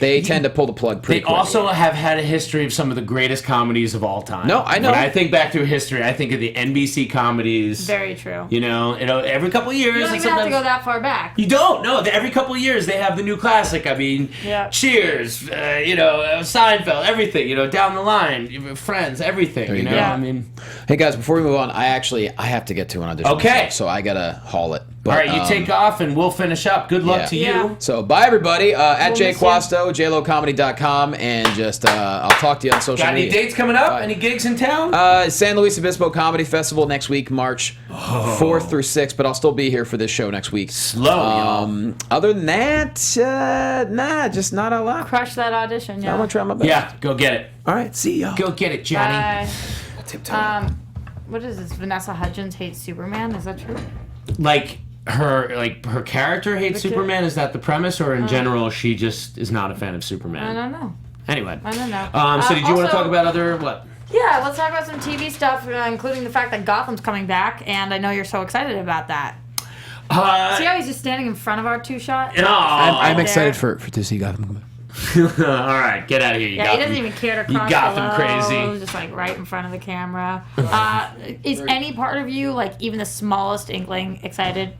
They tend to pull the plug pretty quick. They also have had a history of some of the greatest comedies of all time. No, I know. When I think back through history, I think of the NBC comedies. Very true. You know, every couple of years. You don't even have to go that far back. You don't. No, every couple of years they have the new classic. I mean, Cheers, Seinfeld, everything. Down the line, Friends, everything. There you go. I mean, hey guys, before we move on, I have to get to an audition. Okay. So I gotta haul it. But, all right, you take off and we'll finish up. Good luck to you. So bye everybody. At Jay Quasto, JLoComedy.com, and just I'll talk to you on social media. Got any dates coming up? Any gigs in town? San Luis Obispo Comedy Festival next week, March 4th through 6th, but I'll still be here for this show next week. Slow, other than that, just not a lot. Crush that audition, I'm gonna try my best. Yeah, go get it. All right, see y'all. Go get it, Johnny. Bye. What is this? Vanessa Hudgens hates Superman? Is that true? Like her character hates Superman? Is that the premise, or in general she just is not a fan of Superman? I don't know. Anyway. I don't know. So did you want to talk about other what? Yeah, let's talk about some TV stuff, including the fact that Gotham's coming back, and I know you're so excited about that. See how he's just standing in front of our two-shot? I'm excited to see Gotham come back. All right, get out of here. He doesn't even care to cross Gotham crazy. Just right in front of the camera. Is any part of you, even the smallest inkling, excited?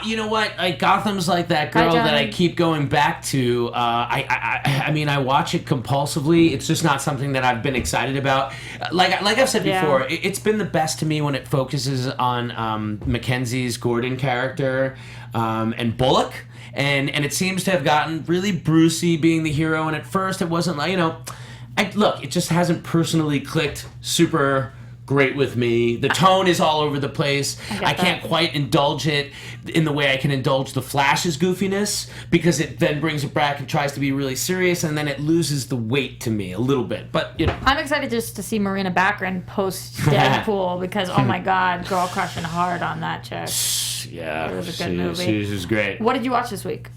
You know what? Gotham's like that girl that I keep going back to. I mean, I watch it compulsively. It's just not something that I've been excited about. Like I've said before, it's been the best to me when it focuses on Mackenzie's Gordon character and Bullock. And it seems to have gotten really Brucey being the hero. And at first, it wasn't it just hasn't personally clicked super great with me. The tone is all over the place. I can't quite indulge it in the way I can indulge the Flash's goofiness, because it then brings it back and tries to be really serious, and then it loses the weight to me a little bit. But I'm excited just to see Marina Baccarin post Deadpool because oh my god, girl crushing hard on that chick. Yeah, it was a good movie. She was great. What did you watch this week?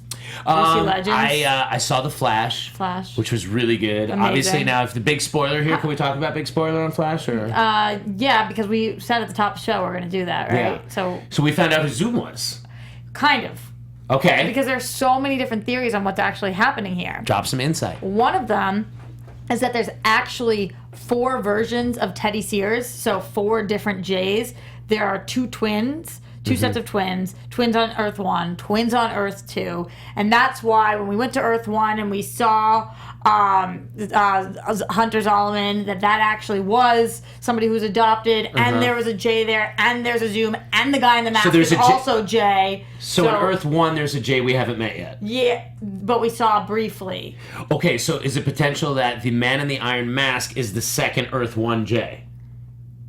Legends? I saw The Flash, which was really good. Amazing. Obviously, now if the big spoiler here, can we talk about big spoiler on Flash? Or yeah, because we said at the top of the show we're going to do that, right? Yeah. So we found out who Zoom was. Kind of. Okay. Because there's so many different theories on what's actually happening here. Drop some insight. One of them is that there's actually 4 versions of Teddy Sears, so 4 different J's. There are 2 twins. 2 sets of twins on Earth 1, twins on Earth 2, and that's why when we went to Earth 1 and we saw Hunter Zolomon, that actually was somebody who's adopted, and there was a Jay there, and there's a Zoom, and the guy in the mask is also Jay. So in Earth 1, there's a Jay we haven't met yet. Yeah, but we saw briefly. Okay, so is it potential that the man in the iron mask is the second Earth 1 Jay?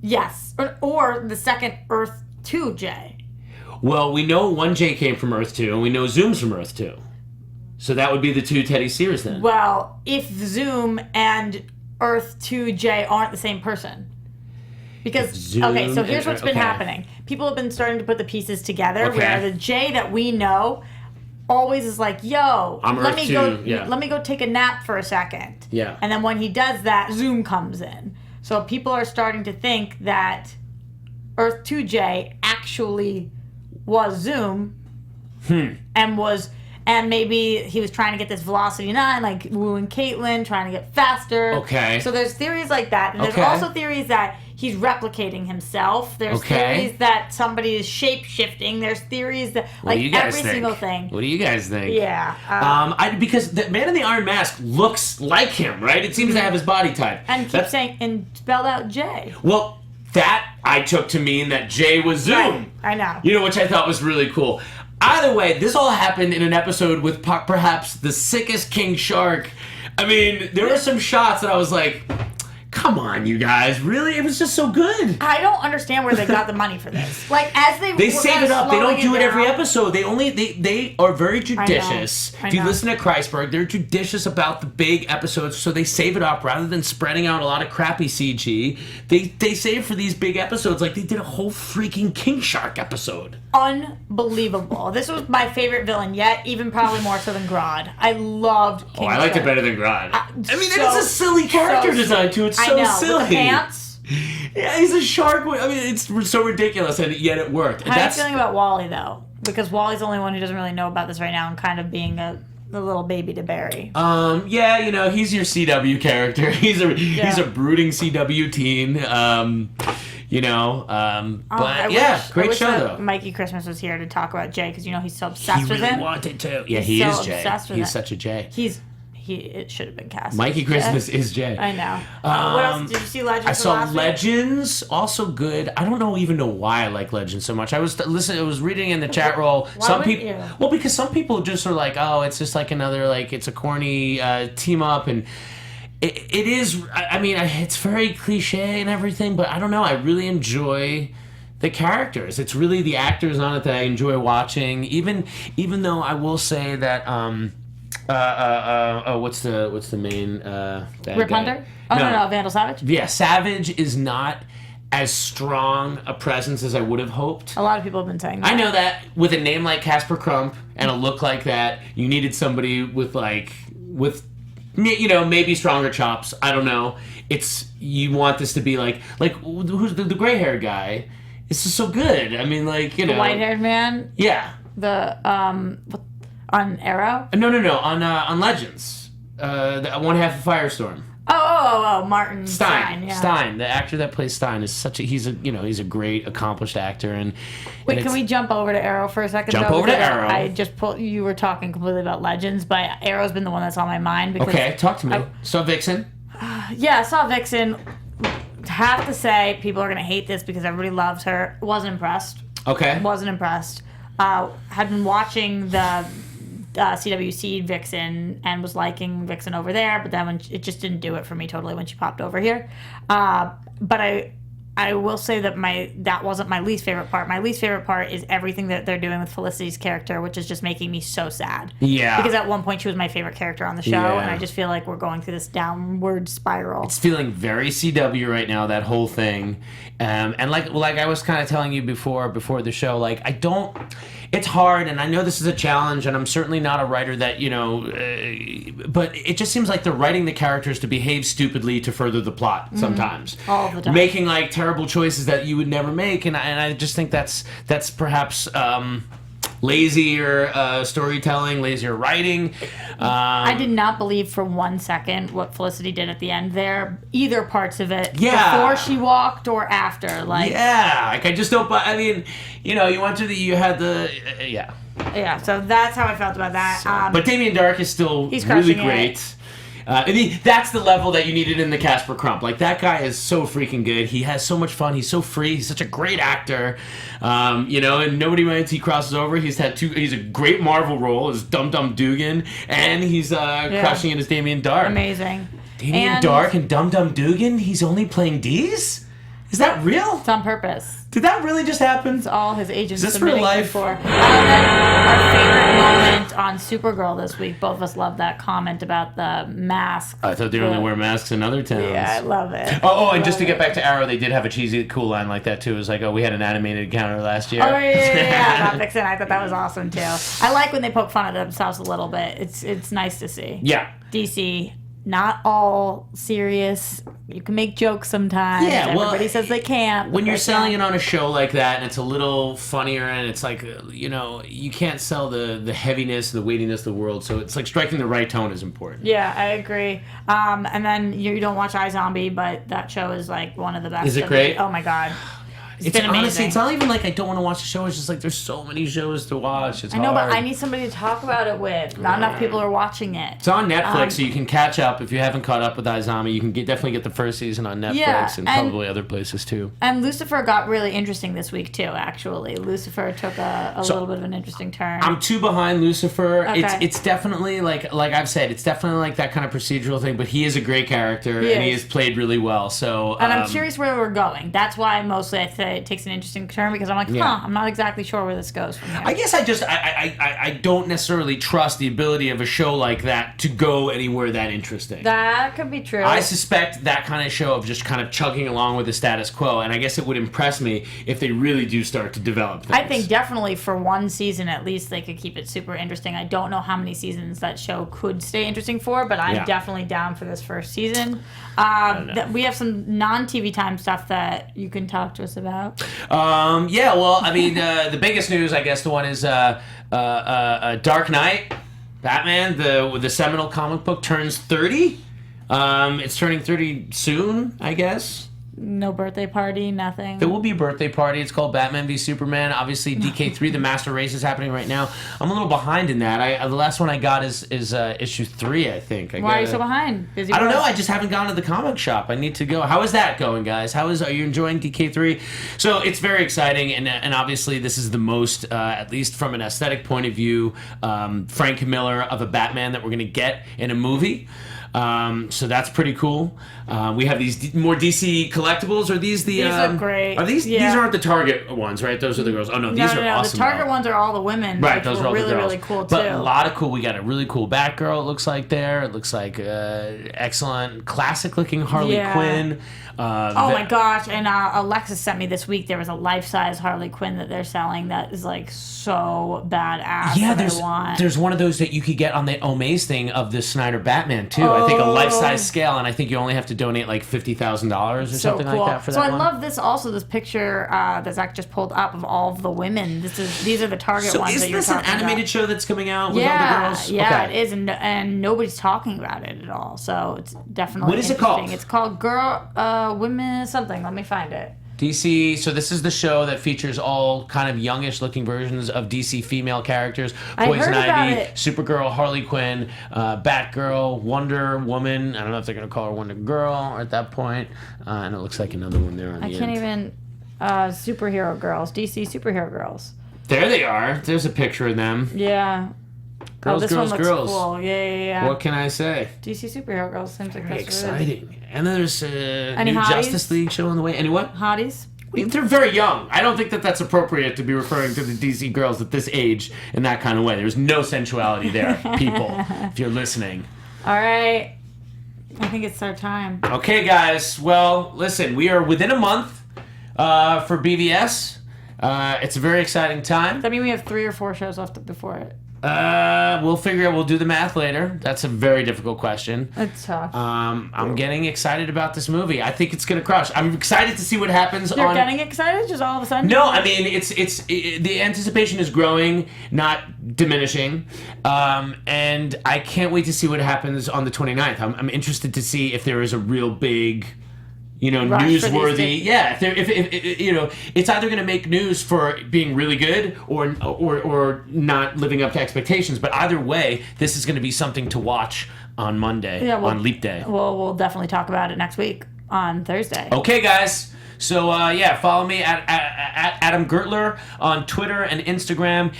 Yes, or the second Earth 2 Jay. Well, we know one J came from Earth 2, and we know Zoom's from Earth 2. So that would be the 2 Teddy Sears then. Well, if Zoom and Earth 2 J aren't the same person. Because, so here's what's been happening. People have been starting to put the pieces together, where the J that we know always is like, yo, let me go take a nap for a second. Yeah. And then when he does that, Zoom comes in. So people are starting to think that Earth 2 J actually was Zoom, and maybe he was trying to get this Velocity 9, wooing Caitlyn, trying to get faster. Okay. So there's theories like that, and there's also theories that he's replicating himself. There's theories that somebody is shape-shifting. There's theories that, single thing. What do you guys think? Yeah. Because the man in the iron mask looks like him, right? It seems to have his body type. And keep saying, and spelled out J. Well, that I took to mean that Jay was Zoom. Right. I know. Which I thought was really cool. Either way, this all happened in an episode with perhaps the sickest King Shark. I mean, there were some shots that I was like, come on, you guys, really? It was just so good. I don't understand where they got the money for this. They save it up. They don't do it every episode. They are very judicious. I know. If you listen to Kreisberg, they're judicious about the big episodes, so they save it up rather than spreading out a lot of crappy CG. They save for these big episodes, like they did a whole freaking King Shark episode. unbelievable. This was my favorite villain yet, even probably more so than Grodd. I loved King I liked it better than Grodd. I mean, it's a silly character design, too. It's so silly. With the pants. Yeah, he's a shark. I mean, it's so ridiculous, and yet it worked. How are you feeling about Wally, though? Because Wally's the only one who doesn't really know about this right now and kind of being a little baby to bury. Yeah, you know, he's your CW character. He's a brooding CW teen. Great show, though. Mikey Christmas was here to talk about Jay, because, you know, he's so obsessed with him. He wanted to. Yeah, he is Jay. He's such a Jay. It should have been cast. Mikey Christmas is Jay. I know. What else? Did you see Legends? I saw Legends, also good. I don't even know why I like Legends so much. I was reading in the chat roll. Because some people just are like, oh, it's just like another, like, it's a corny team up, and it is. I mean, it's very cliche and everything, but I don't know. I really enjoy the characters. It's really the actors on it that I enjoy watching. Even though I will say that. What's the main bad Rip guy? Hunter? No, Vandal Savage? Yeah, Savage is not as strong a presence as I would have hoped. A lot of people have been saying that. I know that. With a name like Casper Crump and a look like that, you needed somebody with maybe stronger chops. I don't know. You want this to be like who's the gray-haired guy? It's just so good. I mean, the white-haired man? Yeah. On Arrow? No. On Legends. The one half of Firestorm. Oh, Martin Stein. Yeah. Stein, the actor that plays Stein, is he's a great accomplished actor. And wait, can we jump over to Arrow for a second? You were talking completely about Legends, but Arrow's been the one that's on my mind. Because okay, talk to me. Saw Vixen. Yeah, I saw Vixen. Have to say, people are gonna hate this because everybody loves her. Wasn't impressed. Okay. Wasn't impressed. Had been watching the CWC Vixen and was liking Vixen over there, but then when it just didn't do it for me totally when she popped over here. But I will say that that wasn't my least favorite part. My least favorite part is everything that they're doing with Felicity's character, which is just making me so sad. Yeah. Because at one point she was my favorite character on the show, and I just feel like we're going through this downward spiral. It's feeling very CW right now, that whole thing. And like I was kind of telling you before the show, it's hard, and I know this is a challenge, and I'm certainly not a writer that, but it just seems like they're writing the characters to behave stupidly to further the plot sometimes. All the time. Making, terrible choices that you would never make, and I just think that's perhaps lazier storytelling, lazier writing. I did not believe for 1 second what Felicity did at the end there. Either parts of it. Yeah. Before she walked or after. I just don't. I mean, you went to you had the. Yeah. Yeah. So that's how I felt about that. But Damien Dark is still really great. That's the level that you needed in the Casper Crump. That guy is so freaking good. He has so much fun. He's so free. He's such a great actor. And nobody minds he crosses over. He's a great Marvel role as Dum Dum Dugan, and he's crushing it as Damien Dark. Amazing. Damien Dark and Dum Dum Dugan? He's only playing D's? Is that real? It's on purpose. Did that really just happen? It's all his agents. Is this real life? Our favorite moment on Supergirl this week. Both of us loved that comment about the mask. I thought they only wear masks in other towns. Yeah, I love it. And just to get back to Arrow, they did have a cheesy, cool line like that too. It was like, we had an animated encounter last year. Oh yeah. About Vixen. I thought that was awesome too. I like when they poke fun at themselves a little bit. It's nice to see. Yeah. DC. Not all serious. You can make jokes sometimes. Yeah, everybody says they can't. When you're selling it on a show like that, and it's a little funnier, and it's you can't sell the heaviness, the weightiness of the world. So it's striking the right tone is important. Yeah, I agree. And then you don't watch iZombie, but that show is one of the best. Is it great? Oh my god. It's been amazing. Honestly, it's not even I don't want to watch the show. It's just there's so many shows to watch. It's I know, hard. but I need somebody to talk about it with. Not enough people are watching it. It's on Netflix, so you can catch up. If you haven't caught up with iZombie, you can definitely get the first season on Netflix and probably other places too. And Lucifer got really interesting this week too, actually. Lucifer took a little bit of an interesting turn. I'm 2 behind Lucifer. Okay. It's definitely, like I've said, it's definitely that kind of procedural thing, but he is a great character, and he is played really well. So, and I'm curious where we're going. That's why mostly I that it takes an interesting turn because I'm like, I'm not exactly sure where this goes from here. I guess I don't necessarily trust the ability of a show like that to go anywhere that interesting. That could be true. I suspect that kind of show of just kind of chugging along with the status quo, and I guess it would impress me if they really do start to develop things. I think definitely for one season at least they could keep it super interesting. I don't know how many seasons that show could stay interesting for, but I'm definitely down for this first season. We have some non-TV time stuff that you can talk to us about. Well, I mean, the biggest news, I guess, the one is Dark Knight, Batman, the seminal comic book turns 30. It's turning 30 soon, I guess. No birthday party, nothing. There will be a birthday party. It's called Batman v Superman. Obviously, DK3, the Master Race, is happening right now. I'm a little behind in that. The last one I got is issue 3, I think. Why are you so behind? I don't know. I just haven't gone to the comic shop. I need to go. How is that going, guys? Are you enjoying DK3? So it's very exciting, and obviously this is the most, at least from an aesthetic point of view, Frank Miller of a Batman that we're going to get in a movie. So that's pretty cool. We have these more DC collectibles. Are these the? These are great. Are these? Yeah. These aren't the Target ones, right? Those are the girls. Oh no, these are awesome. The Target though. ones are all the women. Right, those are all really, the girls. really cool too. But a lot of cool. We got a really cool Batgirl. It looks like there. It looks like excellent, classic-looking Harley Quinn. Oh my gosh! And Alexis sent me this week. There was a life-size Harley Quinn that they're selling that is like so badass. Yeah, that there's one of those that you could get on the Omaze thing of the Snyder Batman too. I think a life-size scale, and I think you only have to donate like $50,000 or something like that for that one. So I love this picture that Zach just pulled up of all of the women. These are the Target ones that you're talking about. So is this an animated show that's coming out with all the girls? Yeah, okay. It is, and nobody's talking about it at all. So it's definitely What is it called? It's called Women something. Let me find it. DC, so this is the show that features all kind of youngish looking versions of DC female characters. Poison Ivy, Supergirl, Harley Quinn, Batgirl, Wonder Woman. I don't know if they're going to call her Wonder Girl at that point. And it looks like another one there on the end. I can't even... superhero girls. DC superhero girls. There they are. There's a picture of them. Yeah. Girls, this girls, one looks girls. Cool. Yeah. What can I say? DC superhero girls seems like Very that's exciting. Really... And then there's a new hotties? Justice League show on the way. Any what? Hotties? They're very young. I don't think that that's appropriate to be referring to the DC girls at this age in that kind of way. There's no sensuality there, people, if you're listening. All right. I think it's our time. Okay, guys. Well, listen, we are within a month for BVS. It's a very exciting time. Does that mean we have 3 or 4 shows left before it? We'll figure out. We'll do the math later. That's a very difficult question. It's tough. I'm getting excited about this movie. I think it's gonna crush. I'm excited to see what happens. You're getting excited just all of a sudden? No, I mean it's the anticipation is growing, not diminishing, and I can't wait to see what happens on the 29th. I'm interested to see if there is a real big. Newsworthy. Yeah, if it's either going to make news for being really good or not living up to expectations. But either way, this is going to be something to watch on Monday, on Leap Day. Well, we'll definitely talk about it next week on Thursday. Okay, guys. So, follow me at Adam Gertler on Twitter and Instagram.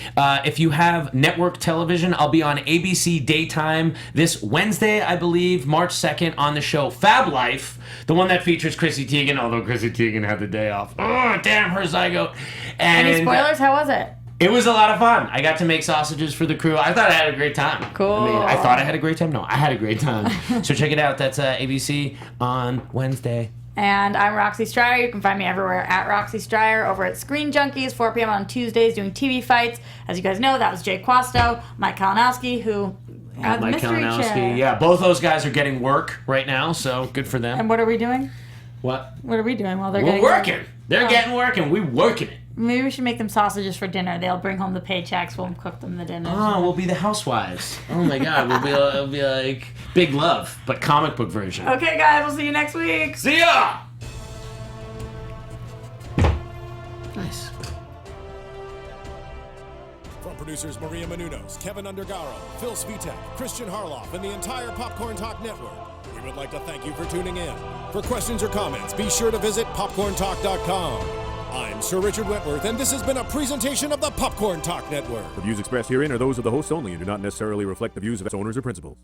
If you have network television, I'll be on ABC Daytime this Wednesday, I believe, March 2nd, on the show Fab Life, the one that features Chrissy Teigen, although Chrissy Teigen had the day off. Oh, damn, her zygote. Any spoilers? How was it? It was a lot of fun. I got to make sausages for the crew. I thought I had a great time. Cool. I thought I had a great time? No, I had a great time. So check it out. That's ABC on Wednesday. And I'm Roxy Striar. You can find me everywhere at Roxy Striar, over at Screen Junkies, 4 p.m. on Tuesdays, doing TV fights. As you guys know, that was Jay Quasto, Mike Kalinowski, who had the mystery chair. Yeah, both those guys are getting work right now, so good for them. And what are we doing? What? What are we doing while they're getting working? Work? They're getting work, and we're working it. Maybe we should make them sausages for dinner. They'll bring home the paychecks. We'll cook them the dinner. Oh, we'll be the housewives. Oh my God, it'll be like Big Love, but comic book version. Okay, guys, we'll see you next week. See ya! Nice. From producers Maria Menounos, Kevin Undergaro, Phil Svitek, Christian Harloff, and the entire Popcorn Talk Network, we would like to thank you for tuning in. For questions or comments, be sure to visit popcorntalk.com. I'm Sir Richard Wentworth, and this has been a presentation of the Popcorn Talk Network. The views expressed herein are those of the hosts only and do not necessarily reflect the views of its owners or principals.